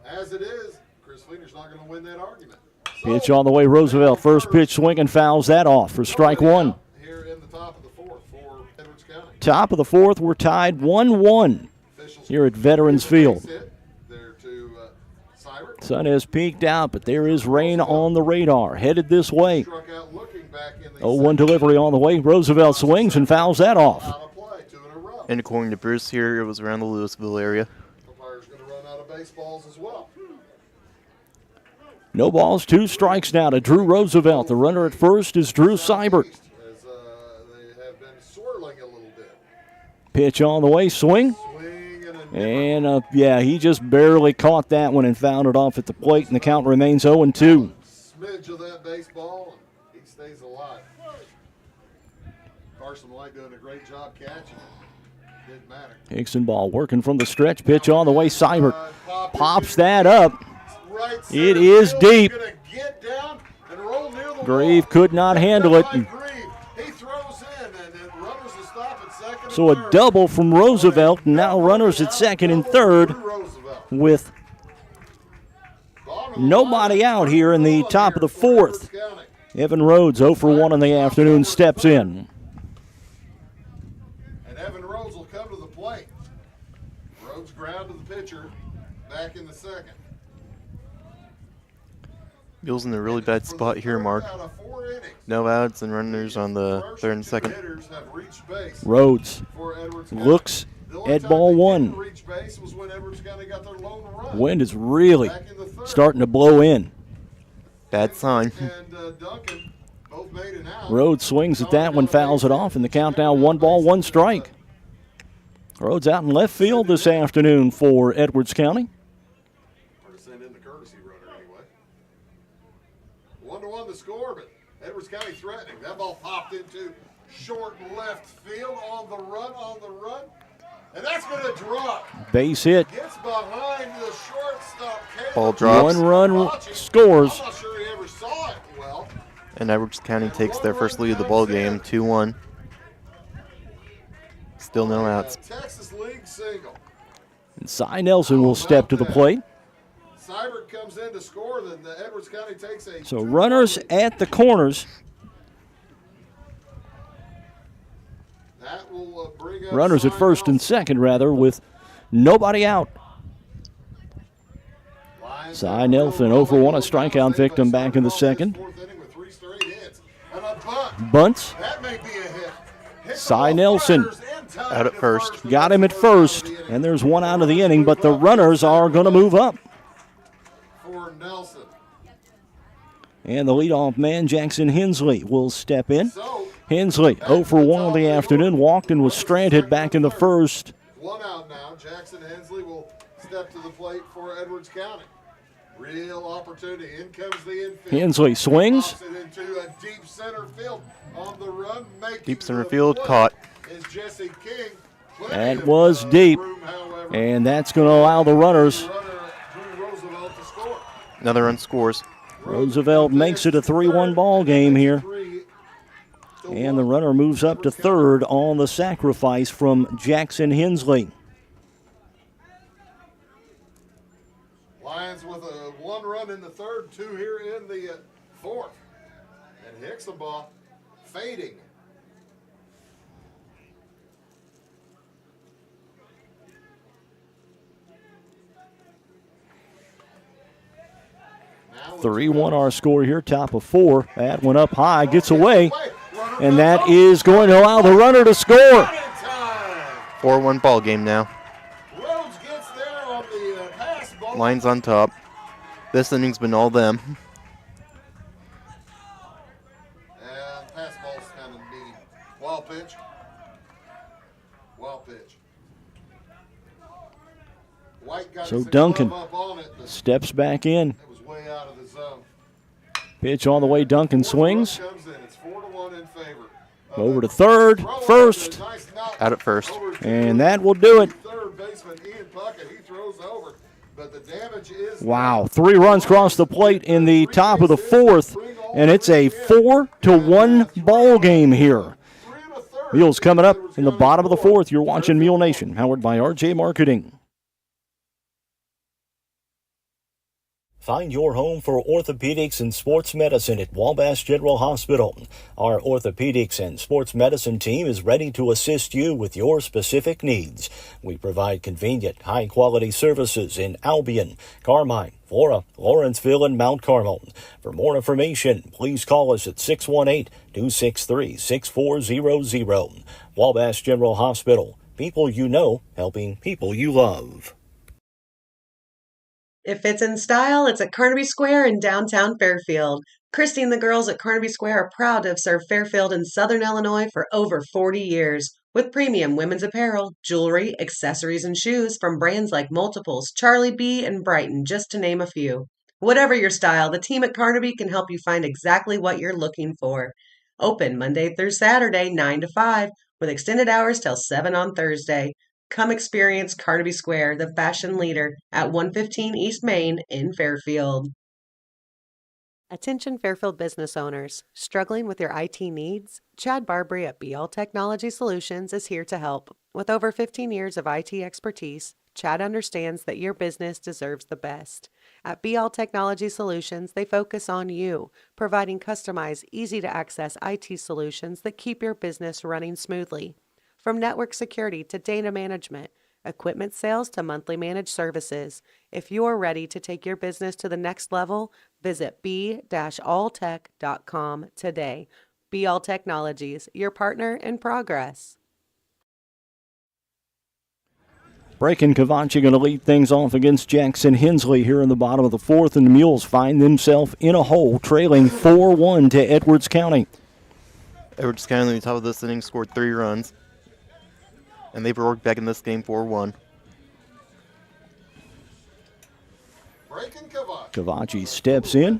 As it is, Chris Fleener's not going to win that argument. Pitch on the way, Roosevelt. First pitch swing and fouls that off for strike one. Here in the top of the fourth for Edwards County. Top of the fourth, we're tied 1-1 here at Veterans Field. There to Cybert. Sun has peaked out, but there is rain on the radar. Headed this way. Struck out looking back in the 0-1 delivery on the way. Roosevelt swings and fouls that off. out of play, 2 in a row. And according to Bruce here, it was around the Louisville area. Umpire's going to run out of baseballs as well. No balls, 2 strikes now to Drew Roosevelt. The runner at first is Drew Seibert. As they have been swirling a little bit. Pitch on the way, swing. And, he just barely caught that one and fouled it off at the plate, and the count remains 0-2. Smidge of that baseball, and he stays alive. Carson White doing a great job catching it. Didn't matter. Hickson ball working from the stretch. Pitch on the way, Seibert pops that up. It is deep. Grieve could not handle it. So a double from Roosevelt. Now runners at second and third with nobody out here in the top of the fourth. Evan Rhodes, 0 for 1 in the afternoon, steps in. And Evan Rhodes will come to the plate. Rhodes ground to the pitcher back in the second. Mules in a really bad spot here, Mark. No outs and runners on the third and second. Rhodes looks at ball one. Wind is really starting to blow in. Bad sign. Rhodes swings at that one, fouls it off, and the count now 1 ball, 1 strike. Rhodes out in left field this afternoon for Edwards County. 1-1 the score, but Edwards County threatening. That ball popped into short left field on the run, and that's going to drop. Base hit. Gets behind the shortstop. Ball drops. 1 run scores. I'm not sure he ever saw it well. And Edwards County takes their first lead of the ball game, 2-1. Still no outs. Texas League single. And Cy Nelson will step to the plate. Seibert comes in to score, then the Edwards County takes a So runners at the corners. That will bring up Runners at first and second, rather, with nobody out. Cy Nelson, 0 for 1, a strikeout victim back in the second. Bunts. Cy Nelson out at first. got him at first, and there's 1 out of the inning, but the runners are going to move up. For Nelson. And the leadoff man, Jackson Hensley, will step in. Hensley, 0 for 1 in the afternoon, walked and was stranded back in the first. 1 out now. Jackson Hensley will step to the plate for Edwards County. Real opportunity. In comes the infield. Hensley swings. Pops it into a deep center field on the run. Deep center field, caught. Is Jesse King. That was deep, and that's going to allow the runners. Another run scores. Roosevelt makes it a 3-1 ball game here. And the runner moves up to third on the sacrifice from Jackson Hensley. Lions with a 1 run in the third, 2 here in the fourth. And Hicksonbaugh fading. Now 3-1 our score here, top of 4. That one up high, gets away, and that is going to allow the runner to score. 4-1 ball game now. Rhodes gets there on the pass ball. Lions on top. This inning's been all them. And pass ball's kind of mean. Wild pitch. Wild pitch. White got So his Duncan glove up on it, but steps back in. it was way out of the zone. Pitch on the way, Duncan swings. Comes in. It's 4-1 in favor. Over to third, first, Out at first. and that will do it. Third baseman Ian Puckett, he throws over, but the damage is Wow, 3 runs across the plate in the top of the fourth, and it's a 4-1 ball game here. Mules coming up in the bottom of the fourth. You're watching Mule Nation, powered by RJ Marketing. Find your home for orthopedics and sports medicine at Wabash General Hospital. Our orthopedics and sports medicine team is ready to assist you with your specific needs. We provide convenient, high-quality services in Albion, Carmine, Flora, Lawrenceville, and Mount Carmel. For more information, please call us at 618-263-6400. Wabash General Hospital. People you know, helping people you love. If it's in style, it's at Carnaby Square in downtown Fairfield. Christy and the girls at Carnaby Square are proud to have served Fairfield and Southern Illinois for over 40 years. With premium women's apparel, jewelry, accessories, and shoes from brands like Multiples, Charlie B., and Brighton, just to name a few. Whatever your style, the team at Carnaby can help you find exactly what you're looking for. Open Monday through Saturday, 9 to 5, with extended hours till 7 on Thursday. Come experience Carnaby Square, the fashion leader, at 115 East Main in Fairfield. Attention Fairfield business owners. Struggling with your IT needs? Chad Barbary at BL Technology Solutions is here to help. With over 15 years of IT expertise, Chad understands that your business deserves the best. At BL Technology Solutions, they focus on you, providing customized, easy-to-access IT solutions that keep your business running smoothly. From network security to data management, equipment sales to monthly managed services. If you're ready to take your business to the next level, visit b-alltech.com today. BL Technologies, your partner in progress. Breaking Cavachi going to lead things off against Jackson Hensley here in the bottom of the fourth, and the Mules find themselves in a hole, trailing 4-1 to Edwards County. Edwards County, on the top of this inning, scored 3 runs. And they've worked back in this game 4-1. Cavachi steps in.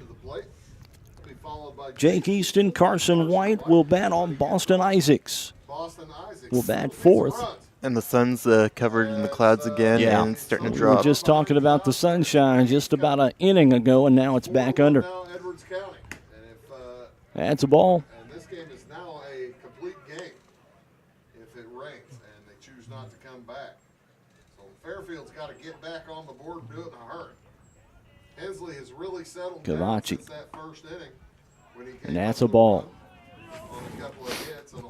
Jake Easton, Carson White will bat on Boston Isaacs. Will bat fourth. And the sun's covered in the clouds again, and it's starting to We drop. were just talking about the sunshine just about an inning ago, and now it's back under. That's a ball. And this game is now a complete game if it rains and they choose not to come back. So Fairfield's got to get back on the board and do it in a hurry. Hensley has really settled down since that first inning. And that's a ball.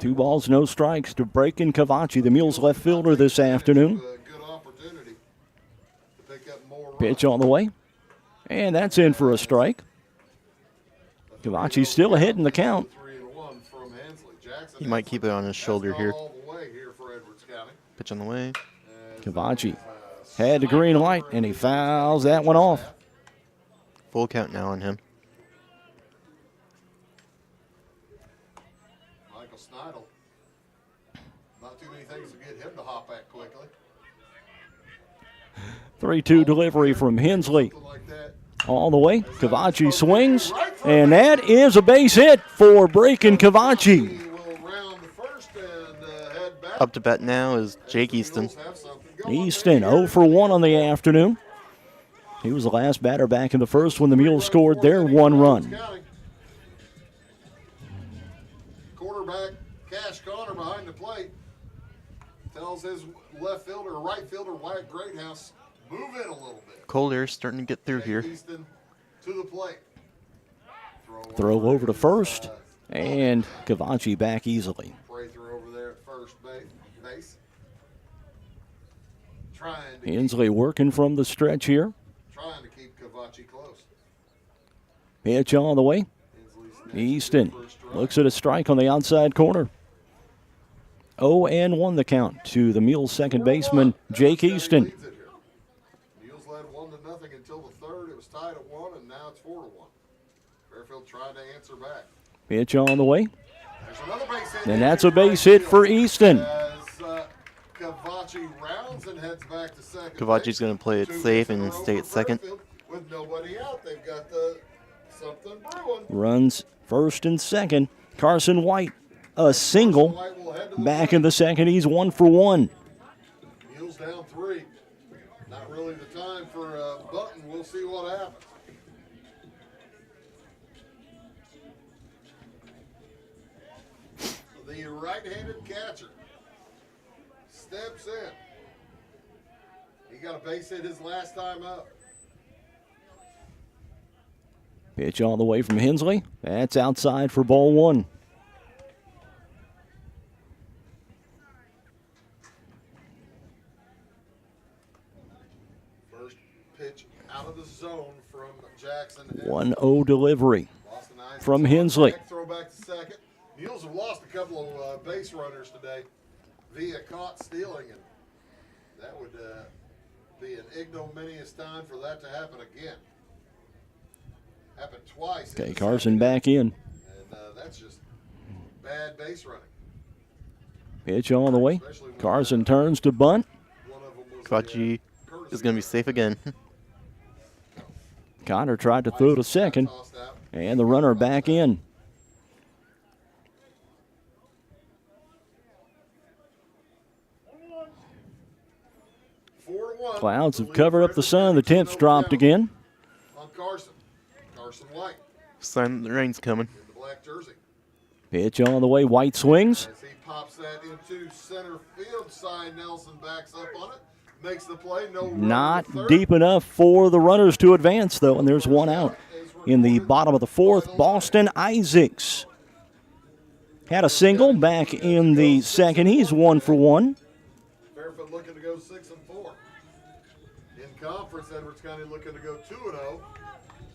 2 balls, no strikes to Breakin' Cavachi, the Mules left fielder this afternoon. Pitch on the way. And that's in for a strike. Cavachi's still ahead in the count. He might keep it on his shoulder here. Pitch on the way. Cavachi had the green light, and he fouls that one off. Full count now on him. Michael Snidel. Not too many things to get him to hop back quickly. 3-2 delivery from Hensley. All the way, Cavachi swings, and that is a base hit for Breakin' Cavachi. Up to bat now is Jake Easton. Easton 0 for 1 on the afternoon. He was the last batter back in the first when the Mules scored their 1 run. Quarterback Cash Connor behind the plate tells his left fielder or right fielder Wyatt Greathouse, move in a little bit. Cold air starting to get through here. Easton to the plate. Throw over to first, and Cavachi back easily. Prather over there at first base. Hensley working from the stretch here. Trying to keep Cavachi close. Pitch on the way. Easton looks at a strike on the outside corner. 0-1 the count to the Mules second baseman, Jake Easton. Mules led 1-0 until the third. It was tied at 1, and now it's 4-1. Fairfield trying to answer back. Pitch on the way. There's another base hit. And that's a base hit for Easton. Cavachi rounds and heads back to second. Cavachi's going to play it safe and stay at second. With nobody out, they've got something brewing. Runs first and second. Carson White, a single. Back in the second, he's 1 for 1. Mules down 3. Not really the time for Button. We'll see what happens. The right-handed catcher steps in. He got a base hit his last time up. Pitch on the way from Hensley. That's outside for ball one. First pitch out of the zone from Jackson. 1-0 delivery from Hensley. Throw back to second. Mules have lost a couple of base runners today via caught stealing, and that would be an ignominious time for that to happen again. Happened twice. Okay, Carson back in. And that's just bad base running. Pitch on the way. Carson turns to bunt. Kachi is going to be safe again. Connor tried to throw to second, and the runner back in. Clouds have covered up the sun. The temps dropped again. On Carson. Carson White. Sign the rain's coming. In the black jersey. Pitch on the way. White swings. As he pops that into center field, Cy Nelson backs up on it. Makes the play. No run Not to third. deep enough for the runners to advance, though, and there's one out. In the bottom of the fourth, Boston Isaacs had a single back in the second. He's 1 for 1. Fairfield looking to go 6-4. In conference, Edwards County looking to go 2-0.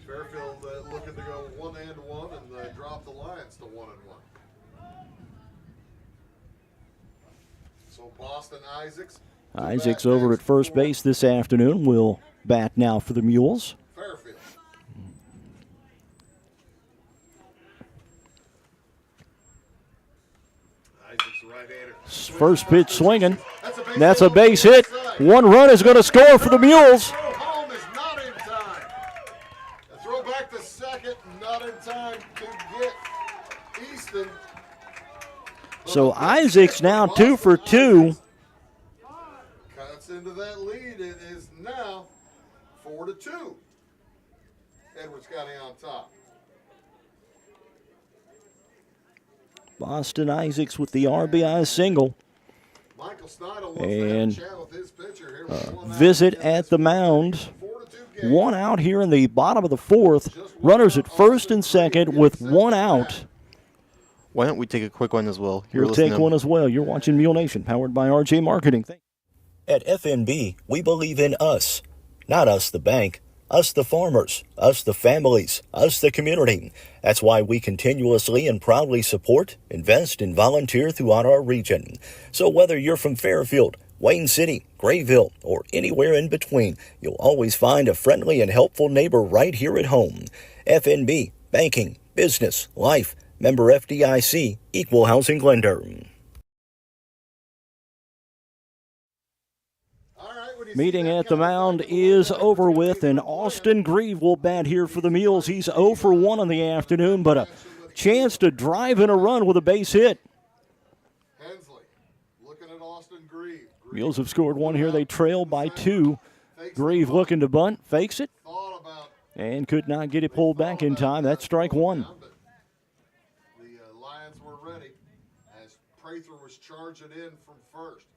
Fairfield looking to go 1-1 and drop the Lions to 1-1. So Boston Isaacs. Isaacs over at first base this afternoon will bat now for the Mules. Fairfield. Isaacs right-hander. First pitch swinging. That's a base hit. One run is going to score for the Mules. Throw home is not in time. A throw back to second, not in time to get Easton. So Isaacs now 2 for 2. Cuts into that lead. It is now 4-2. Edwards County on top. Boston Isaacs with the RBI single. Michael Snyder wants And to have a chat with his pitcher here with one out. visit at the mound. One out here in the bottom of the fourth. Runners at first and second with one out. Why don't we take a quick one as well? We'll take one as well. You're watching Mule Nation, powered by RJ Marketing. At FNB, we believe in us. Not us, the bank. Us, the farmers. Us, the families. Us, the community. That's why we continuously and proudly support, invest, and volunteer throughout our region. So whether you're from Fairfield, Wayne City, Grayville, or anywhere in between, you'll always find a friendly and helpful neighbor right here at home. FNB, banking, business, life. Member FDIC, Equal Housing Lender. Meeting at the mound is over with, and Austin Grieve will bat here for the Mules. He's 0 for 1 in the afternoon, but a chance to drive in a run with a base hit. Hensley looking at Austin Grieve. Mules have scored one here. They trail by 2. Grieve looking to bunt, fakes it, and could not get it pulled back in time. That's strike one. The Lions were ready as Prather was charging in from first.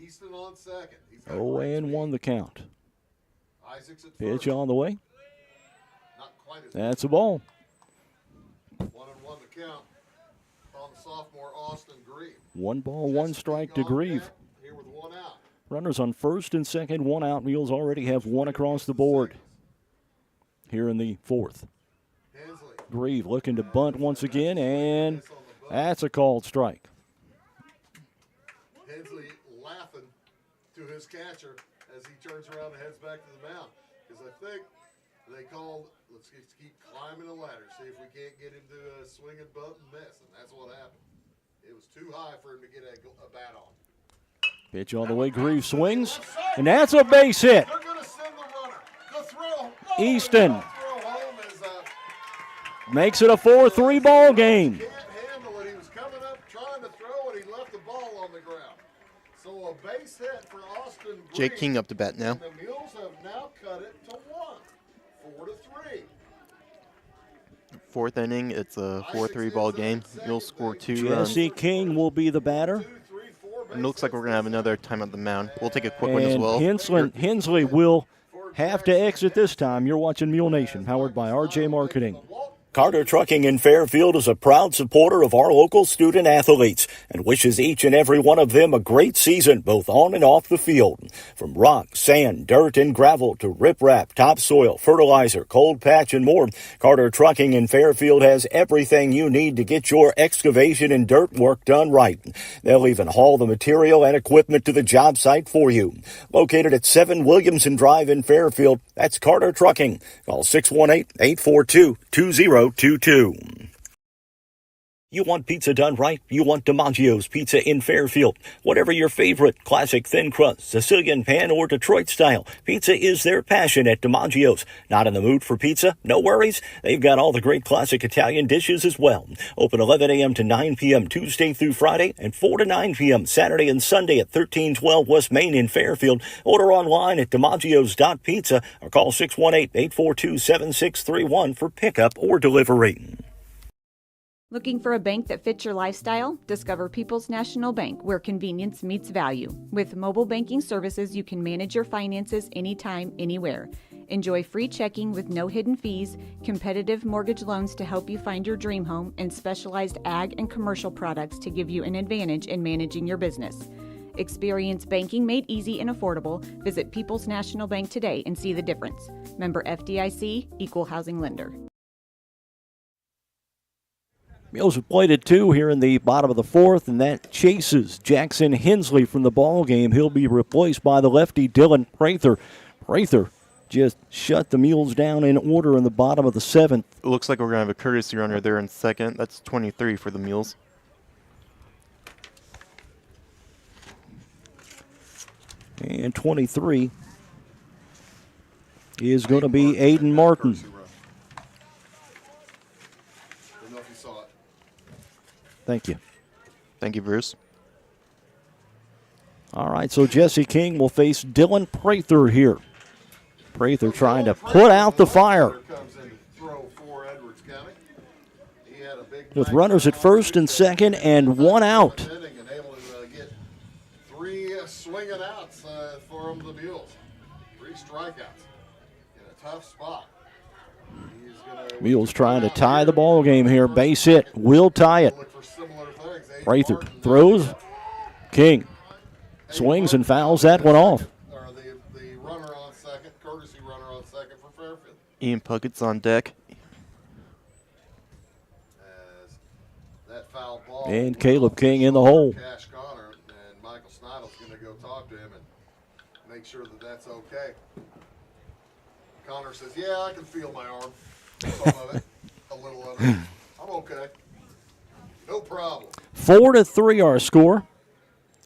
Easton on second. 0-1 the count. Isaacs at Pitch first. on the way. Not quite as That's a ball. 1-1 to count on the sophomore Austin Grieve. 1 ball, 1 strike to Grieve. Here with one out. Runners on first and second, 1 out. Mules already have 1 across the board here in the fourth. Grieve looking to bunt once again, and that's a called strike. Hensley laughing to his catcher as he turns around and heads back to the mound. Because I think they called, let's keep climbing the ladder, see if we can't get him to swing and bunt and miss. And that's what happened. It was too high for him to get a bat on. Pitch on the way, Grieve swings, and that's a base hit. They're going to send the runner. The throw. Easton The throw home is makes it a 4-3 ball game. can't handle it. He was coming up trying to throw and he left the ball on the ground. So a base hit for Austin Grieve. Jake King up to bat now. And the Mules have now cut it to 1, 4-3. Fourth inning, it's a 4-3 ball game. You'll score 2 runs. Jesse King will be the batter. And it looks like we're going to have another time at the mound. We'll take a quick one as And well. Hensley will have to exit this time. You're watching Mule Nation, powered by RJ Marketing. Carter Trucking in Fairfield is a proud supporter of our local student athletes and wishes each and every one of them a great season, both on and off the field. From rock, sand, dirt, and gravel to riprap, topsoil, fertilizer, cold patch, and more, Carter Trucking in Fairfield has everything you need to get your excavation and dirt work done right. They'll even haul the material and equipment to the job site for you. Located at 7 Williamson Drive in Fairfield, that's Carter Trucking. Call 618-842-2022. You want pizza done right? You want DiMaggio's Pizza in Fairfield. Whatever your favorite, classic thin crust, Sicilian pan, or Detroit style, pizza is their passion at DiMaggio's. Not in the mood for pizza? No worries. They've got all the great classic Italian dishes as well. Open 11 a.m. to 9 p.m. Tuesday through Friday and 4 to 9 p.m. Saturday and Sunday at 1312 West Main in Fairfield. Order online at DiMaggio's.pizza or call 618-842-7631 for pickup or delivery. Looking for a bank that fits your lifestyle? Discover People's National Bank, where convenience meets value. With mobile banking services, you can manage your finances anytime, anywhere. Enjoy free checking with no hidden fees, competitive mortgage loans to help you find your dream home, and specialized ag and commercial products to give you an advantage in managing your business. Experience banking made easy and affordable. Visit People's National Bank today and see the difference. Member FDIC, Equal Housing Lender. Mules have played at 2 here in the bottom of the 4th, and that chases Jackson Hensley from the ball game. He'll be replaced by the lefty Dylan Prather. Prather just shut the Mules down in order in the bottom of the 7th. It looks like we're going to have a courtesy runner there in second. That's 23 for the Mules. And 23 is going to be Aiden Martin. Thank you. Thank you, Bruce. All right, so Jesse King will face Dylan Prather here. Prather trying to put out the fire. With runners at first and second and one out. And able to get 3 swinging outs for the Mules. 3 strikeouts in a tough spot. Mules trying to tie the ball game here. Base hit will tie it. Prather throws. King swings and fouls that one off. The runner on second, courtesy runner on second for Fairfield. Ian Puckett's on deck. As that foul ball And Caleb King in the hole. Cash Connor, and Michael Snidle's going to go talk to him and make sure that that's okay. Connor says, "Yeah, I can feel my arm. Some of it, a little of it. I'm okay. No problem." 4-3 our score.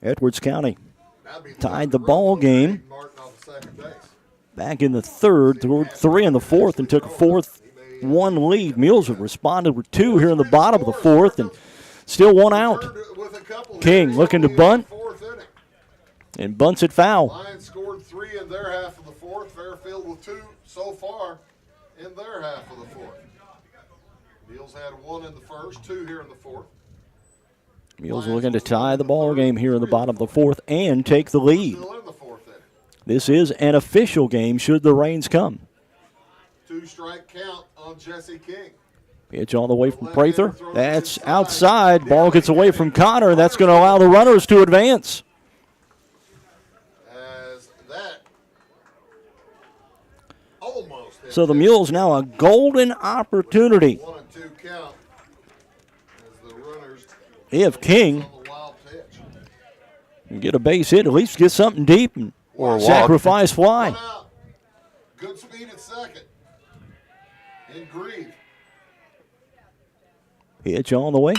Edwards County tied the ball game back in the 3rd, scored 3 in the 4th, and took a 4th-1 lead. Mules have responded with 2 here in the bottom of the 4th, and still 1 out. King looking to bunt, and bunts it foul. Lions scored 3 in their half of the 4th. Fairfield with 2 so far in their half of the 4th. Mules had 1 in the 1st, 2 here in the 4th. Mules looking to tie the ball game here in the bottom of the 4th and take the lead. This is an official game should the rains come. 2-strike count on Jesse King. Pitch all the way from Prather. That's outside. Ball gets away from Connor. That's going to allow the runners to advance. As that almost So the Mules now a golden opportunity. 1 and 2 count as the runners If King can get a base hit, at least get something deep and or sacrifice fly. Good speed at second. In Grieve. Pitch on the way.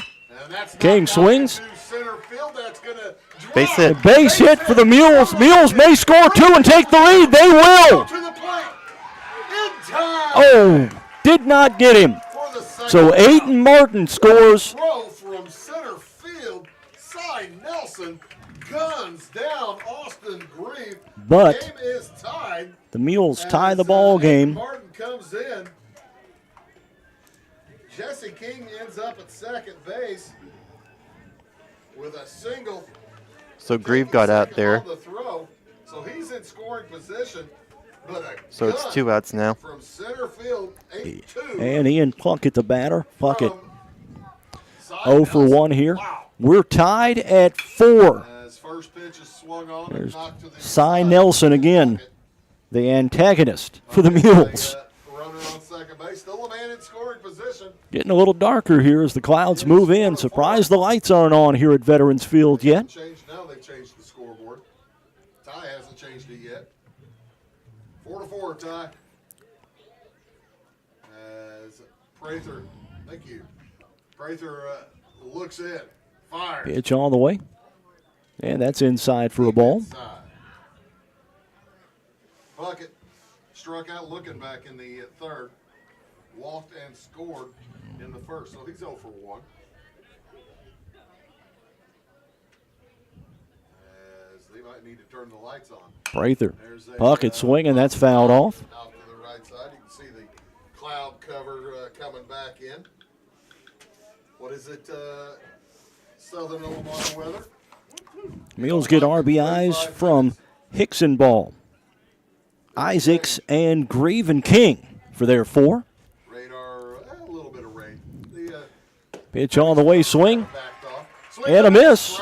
King swings. Base hit. Base hit for the Mules. Mules may score 2 and take the lead. They will. Oh, did not get him. So Aiden Martin scores. Throw from center field. Cy Nelson guns down Austin Grieve. But Game is tied. the Mules tie the ball game. Martin comes in. Jesse King ends up at second base with a single. So Grieve got out there. On the throw, so he's in scoring position. But a So it's gun 2 outs now. from center field, 8-2. And Ian Plunkett, the batter. Plunkett Side 0 for 1 here. We're tied at 4. As first pitch is swung on and There's knocked to the Cy side. Nelson again, the antagonist for the Mules. Runner on second base, still a man in scoring position. Getting a little darker here as the clouds move in. Surprised the lights aren't on here at Veterans Field yet. Now they've changed the scoreboard. Ty hasn't changed it yet. 4-4 Ty. As Prather, thank you. Prather looks in, fires. Pitch on the way. And that's inside for a ball. Bucket struck out looking back in the third. Walked and scored in the first, so he's 0 for 1. As they might need to turn the lights on. Prather. Puckett swinging. That's fouled off. Out to the right side, you can see the cloud cover coming back in. What is it, Southern Illinois weather? Mules get RBIs from Hickson Ball, Isaacs, and Graven King for their 4. Radar, a little bit of rain. Pitch on the way, swing, and a miss.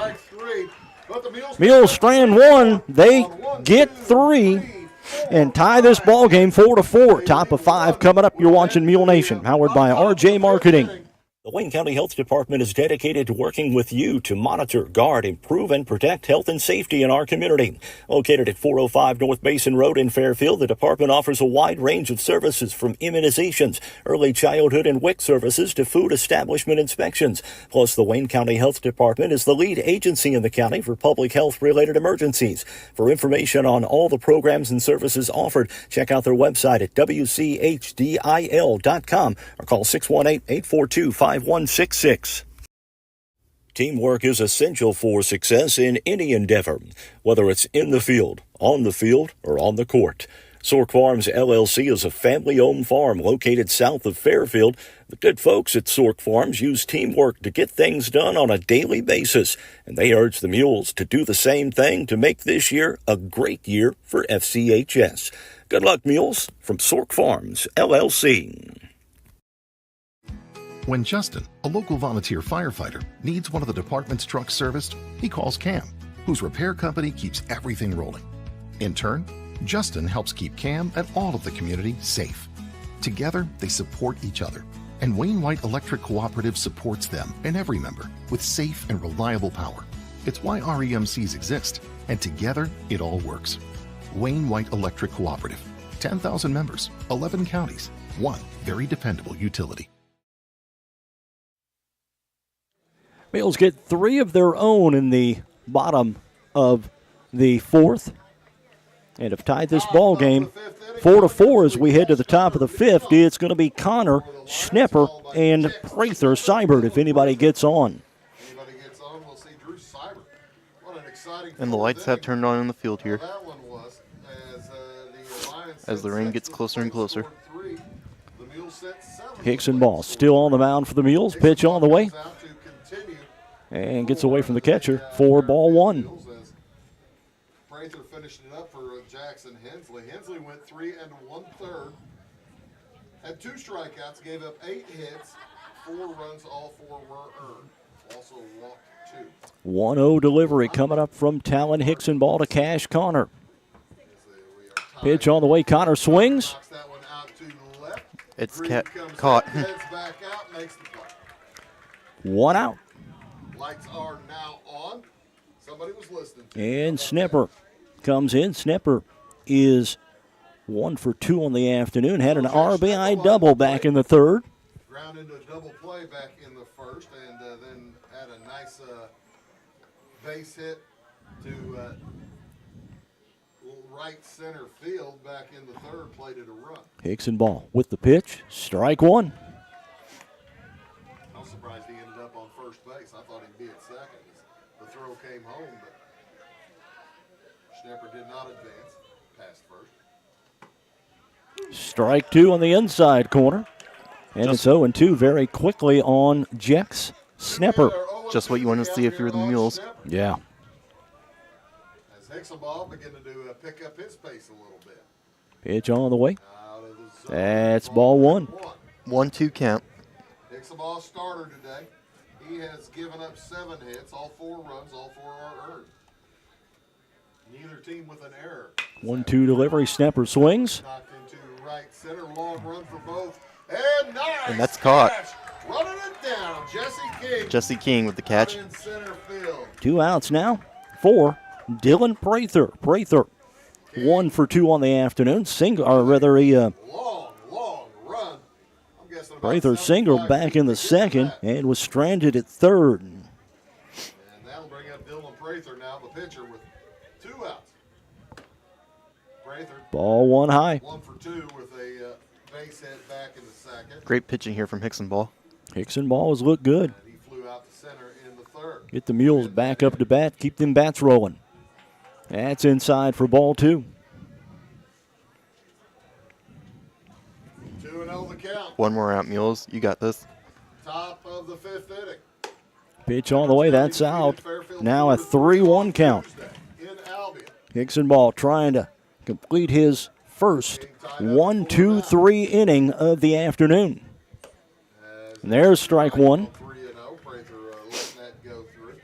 Mules strand 1. They get 3 and tie this ball game 4-4. Top of 5 coming up. You're watching Mule Nation, powered by RJ Marketing. The Wayne County Health Department is dedicated to working with you to monitor, guard, improve, and protect health and safety in our community. Located at 405 North Basin Road in Fairfield, the department offers a wide range of services from immunizations, early childhood and WIC services to food establishment inspections. Plus, the Wayne County Health Department is the lead agency in the county for public health-related emergencies. For information on all the programs and services offered, check out their website at wchdil.com or call 618-842-5166. Teamwork is essential for success in any endeavor, whether it's in the field, on the field, or on the court. Sork Farms LLC is a family-owned farm located south of Fairfield. The good folks at Sork Farms use teamwork to get things done on a daily basis, and they urge the Mules to do the same thing to make this year a great year for FCHS. Good luck, Mules, from Sork Farms LLC. When Justin, a local volunteer firefighter, needs one of the department's trucks serviced, he calls Cam, whose repair company keeps everything rolling. In turn, Justin helps keep Cam and all of the community safe. Together, they support each other, and Wayne White Electric Cooperative supports them and every member with safe and reliable power. It's why REMCs exist, and together, it all works. Wayne White Electric Cooperative, 10,000 members, 11 counties, one very dependable utility. Mules get 3 of their own in the bottom of the 4th and have tied this ball game 4-4 as we head to the top of the 5th. It's going to be Connor, Schnepper, and Prather Seibert if anybody gets on. And the lights have turned on in the field here as the rain gets closer and closer. Hickson Ball still on the mound for the Mules. Pitch on the way. And gets away from the catcher for ball 1. Prather finished it up for Jackson Hensley. Hensley went 3 1/3. Had 2 strikeouts, gave up 8 hits, 4 runs, all 4 were earned. Also walked 2. 1-0 delivery coming up from Talon Hickson Ball to Cash Connor. Pitch on the way. Connor swings. It's caught. 1 out. Lights are now on. Somebody was listening. And Schnepper comes in. Schnepper is 1 for 2 on the afternoon. Had an RBI double back in the 3rd. Ground into a double play back in the 1st, and then had a nice base hit to right center field back in the 3rd. Played it a run. Hickson Ball with the pitch. Strike 1. I'm surprised he ended up on first base. I thought he'd be at second as the throw came home, but Schnepper did not advance past first. Strike 2 on the inside corner. And it's 0-2 very quickly on Jex Schnepper. Just what you want to see if you're the Mules. Yeah. As Hickson Ball began to pick up his pace a little bit. Pitch on the way. That's ball one. 1-2 count. Hicksaball starter today. He has given up 7 hits, all 4 runs, all 4 are earned. Neither team with an error. 1-2 delivery. Snapper swings. Knocked into right center, long run for both. And nice And that's caught. catch. Running it down, Jesse King. Jesse King with the catch. In center field. 2 outs now for Dylan Prather. Prather, 1 for 2 on the afternoon. Single, or rather, Long run. I'm guessing about Prather singled back in the second and was stranded at third. And that'll bring up Dylan Prather now, the pitcher, with 2 outs. Prather. Ball 1 high. 1 for 2 with a base hit back in the second. Great pitching here from Hickson Ball. Hickson Ball has looked good. And he flew out to center in the third. Get the Mules back up to bat. Keep them bats rolling. That's inside for ball 2. 2-0 the count. One more out, Mules. You got this. Top of the 5th inning. Pitch on the way. That's out. Now a 3-1 count. In Albion. Hickson Ball trying to complete his first 1-2-3 inning of the afternoon. And there's strike 1. 3-0. Prather letting that go through. If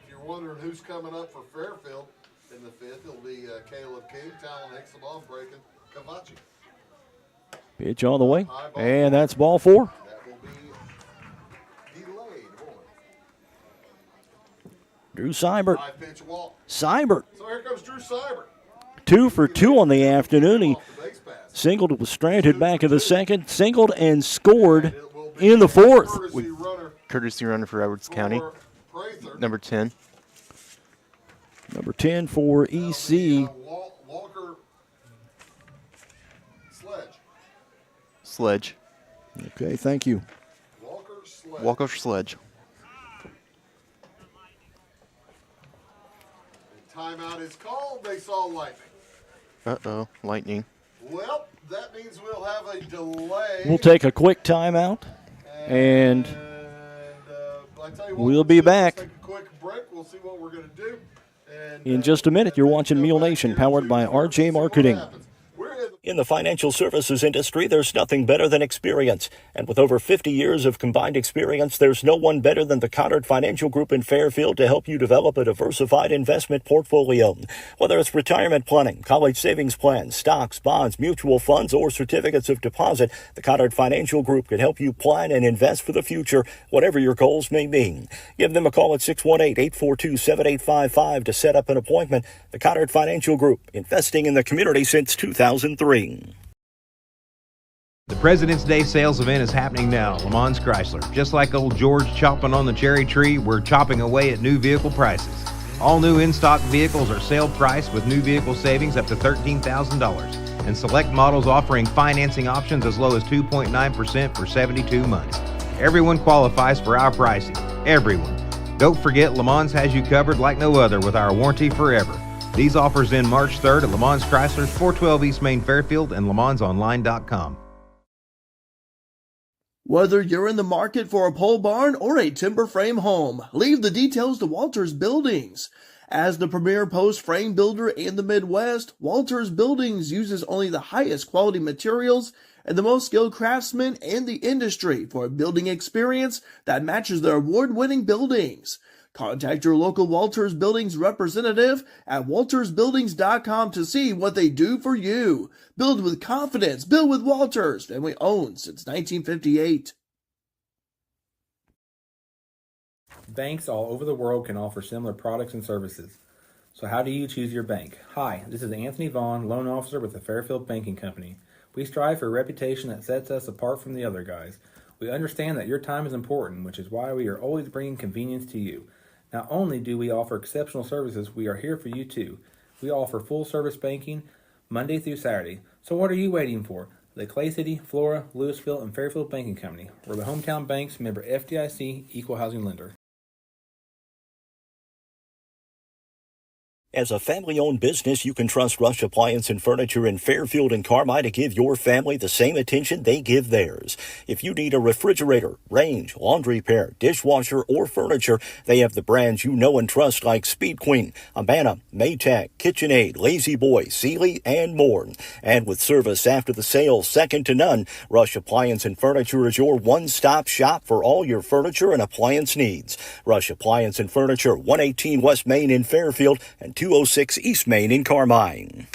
you're wondering who's coming up for Fairfield in the 5th, it'll be Caleb King, Talon Hicksaball, breaking Cavachi. Pitch on the way. And that's ball 4. That will be delayed. Drew Seibert. 5-pitch walk. Seibert. So here comes Drew Seibert. 2 for 2 on the afternoon. He singled, was stranded back in the second, singled and scored in the 4th. Courtesy runner for Edwards County. Number 10. Number 10 for EC. Walker Sledge. Okay, thank you. Walker Sledge. Timeout is called. They saw lightning. Uh-oh, lightning. Well, that means we'll have a delay. We'll take a quick timeout, and I tell you what, we'll be back take a quick break. We'll see what we're going to do. And, in just a minute. You're watching Mule Nation, powered by RJ Marketing. In the financial services industry, there's nothing better than experience. And with over 50 years of combined experience, there's no one better than the Cottard Financial Group in Fairfield to help you develop a diversified investment portfolio. Whether it's retirement planning, college savings plans, stocks, bonds, mutual funds, or certificates of deposit, the Cottard Financial Group can help you plan and invest for the future, whatever your goals may be. Give them a call at 618-842-7855 to set up an appointment. The Cottard Financial Group, investing in the community since 2003. The President's Day sales event is happening now at Le Mans Chrysler. Just like old George chopping on the cherry tree, we're chopping away at new vehicle prices. All new in-stock vehicles are sale priced with new vehicle savings up to $13,000. And select models offering financing options as low as 2.9% for 72 months. Everyone qualifies for our pricing. Everyone. Don't forget, Le Mans has you covered like no other with our warranty forever. These offers end March 3rd at Le Mans Chrysler, 412 East Main Fairfield, and LeMansOnline.com. Whether you're in the market for a pole barn or a timber frame home, leave the details to Walters Buildings. As the premier post frame builder in the Midwest, Walters Buildings uses only the highest quality materials and the most skilled craftsmen in the industry for a building experience that matches their award-winning buildings. Contact your local Walters Buildings representative at waltersbuildings.com to see what they do for you. Build with confidence. Build with Walters. Family owned since 1958. Banks all over the world can offer similar products and services. So how do you choose your bank? Hi, this is Anthony Vaughn, loan officer with the Fairfield Banking Company. We strive for a reputation that sets us apart from the other guys. We understand that your time is important, which is why we are always bringing convenience to you. Not only do we offer exceptional services, we are here for you too. We offer full service banking Monday through Saturday. So what are you waiting for? The Clay City, Flora, Louisville, and Fairfield Banking Company. We're the hometown banks, member FDIC, equal housing lender. As a family-owned business, you can trust Rush Appliance and Furniture in Fairfield and Carmi to give your family the same attention they give theirs. If you need a refrigerator, range, laundry pair, dishwasher, or furniture, they have the brands you know and trust like Speed Queen, Abana, Maytag, KitchenAid, Lazy Boy, Sealy, and more. And with service after the sale second to none, Rush Appliance and Furniture is your one-stop shop for all your furniture and appliance needs. Rush Appliance and Furniture, 118 West Main in Fairfield and 206 East Main in Carmine.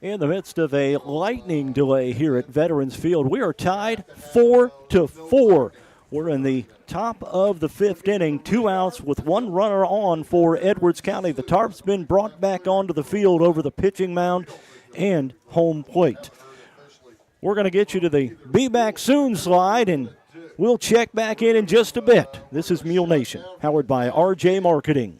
In the midst of a lightning delay here at Veterans Field, we are tied 4-4. We're in the top of the fifth inning, 2 outs with 1 runner on for Edwards County. The tarp's been brought back onto the field over the pitching mound and home plate. We're going to get you to the Be Back Soon slide, and we'll check back in just a bit. This is Mule Nation, powered by RJ Marketing.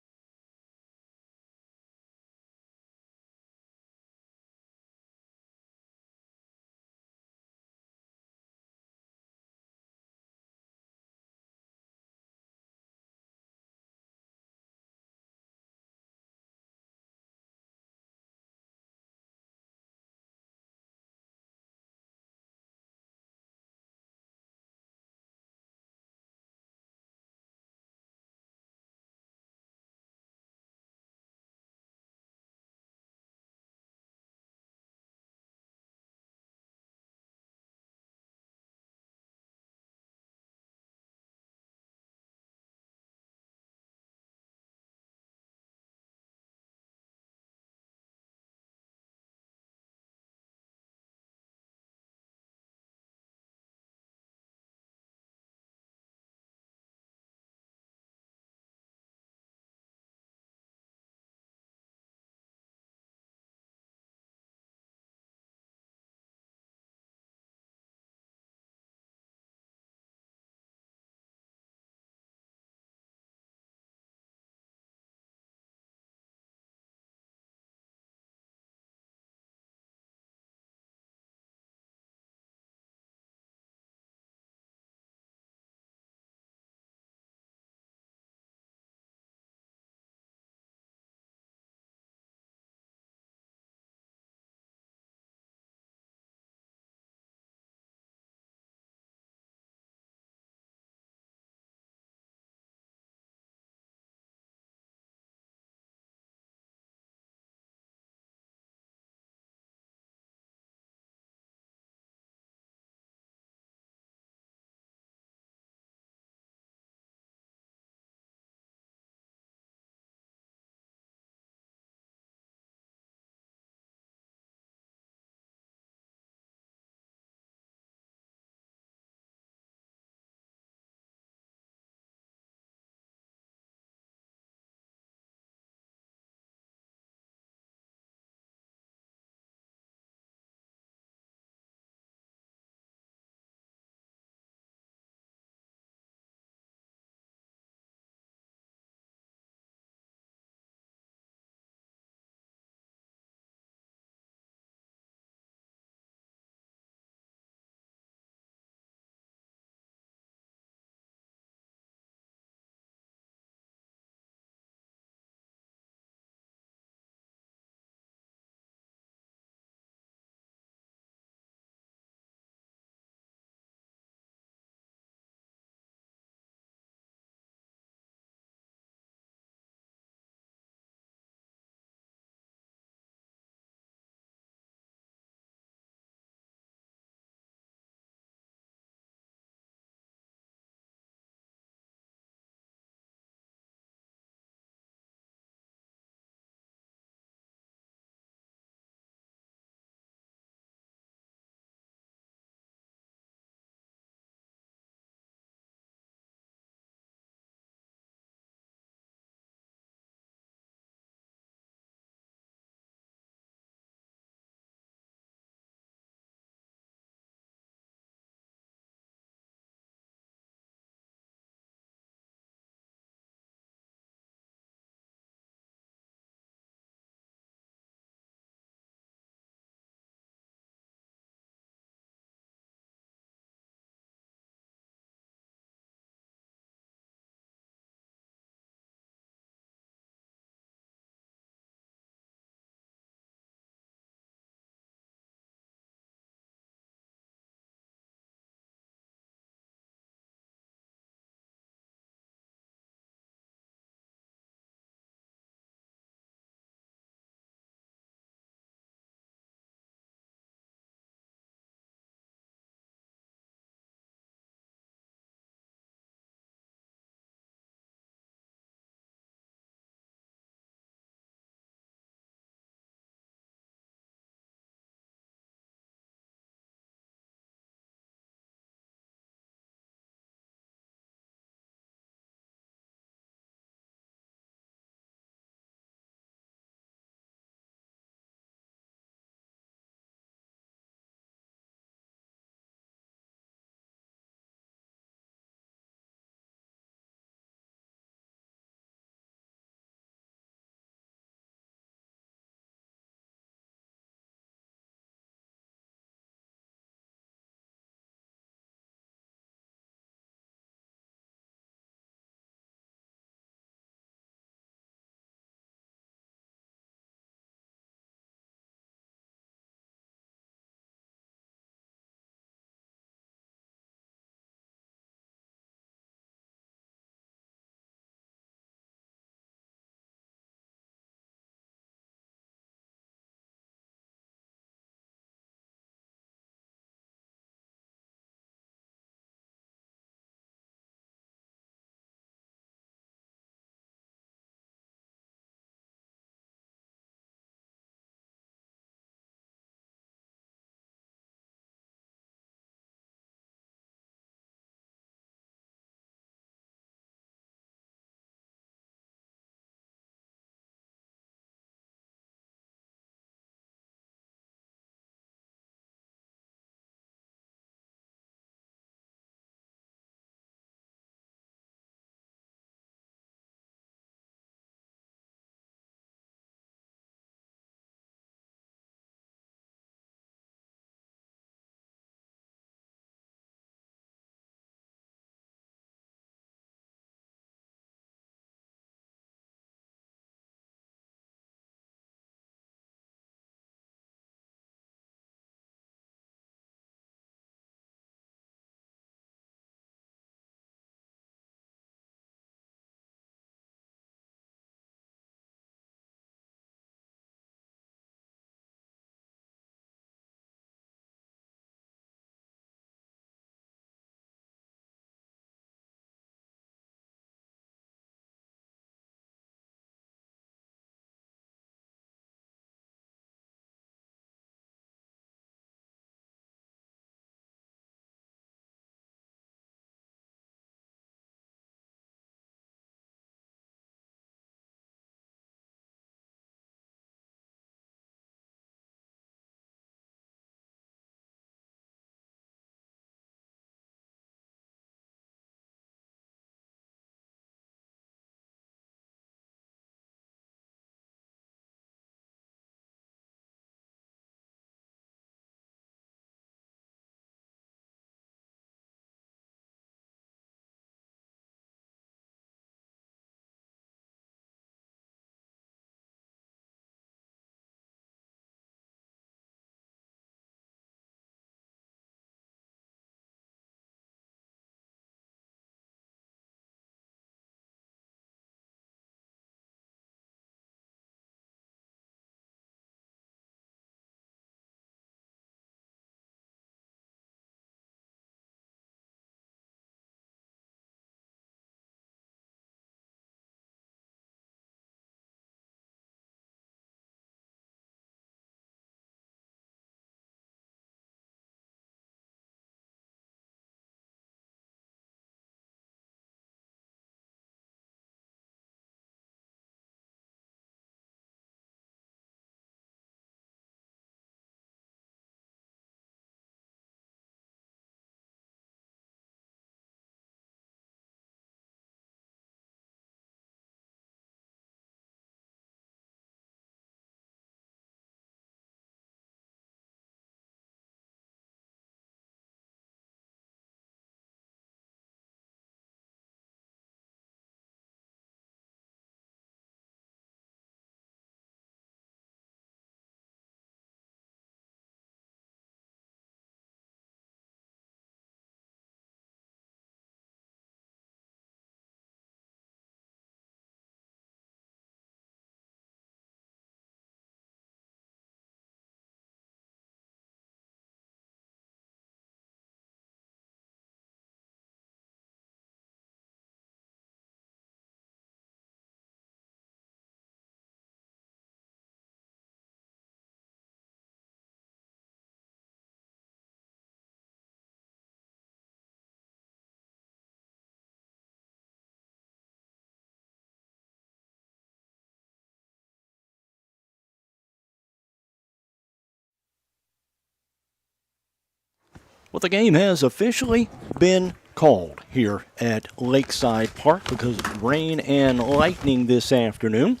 Well, the game has officially been called here at Lakeside Park because of rain and lightning this afternoon.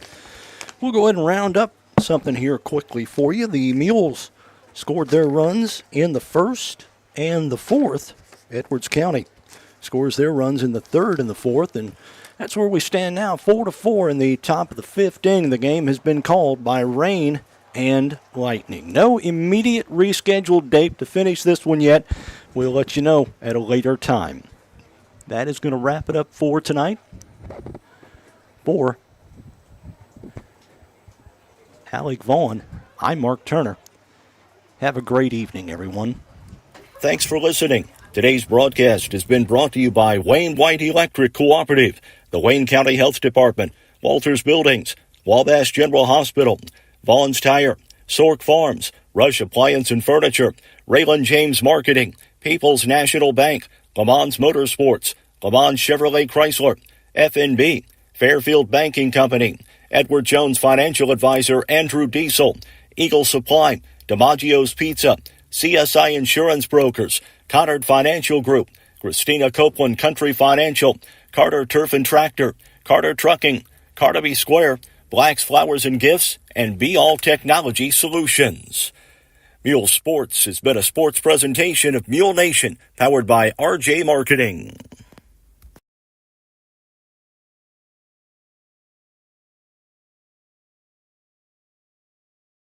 We'll go ahead and round up something here quickly for you. The Mules scored their runs in the first and the fourth. Edwards County scores their runs in the third and the fourth, and that's where we stand now, 4-4 in the top of the fifth inning. The game has been called by rain and lightning. No immediate rescheduled date to finish this one yet. We'll let you know at a later time. That is going to wrap it up for tonight. For Alec Vaughn, I'm Mark Turner. Have a great evening, everyone. Thanks for listening. Today's broadcast has been brought to you by Wayne White Electric Cooperative, the Wayne County Health Department, Walters Buildings, Wabash General Hospital, Vaughn's Tire, Sork Farms, Rush Appliance and Furniture, Raylan James Marketing, People's National Bank, Le Mans Motorsports, Le Mans Chevrolet Chrysler, FNB, Fairfield Banking Company, Edward Jones Financial Advisor Andrew Diesel, Eagle Supply, DiMaggio's Pizza, CSI Insurance Brokers, Connard Financial Group, Christina Copeland Country Financial, Carter Turf and Tractor, Carter Trucking, Carnaby Square, Black's Flowers and Gifts, and Be All Technology Solutions. Mule Sports has been a sports presentation of Mule Nation, powered by RJ Marketing.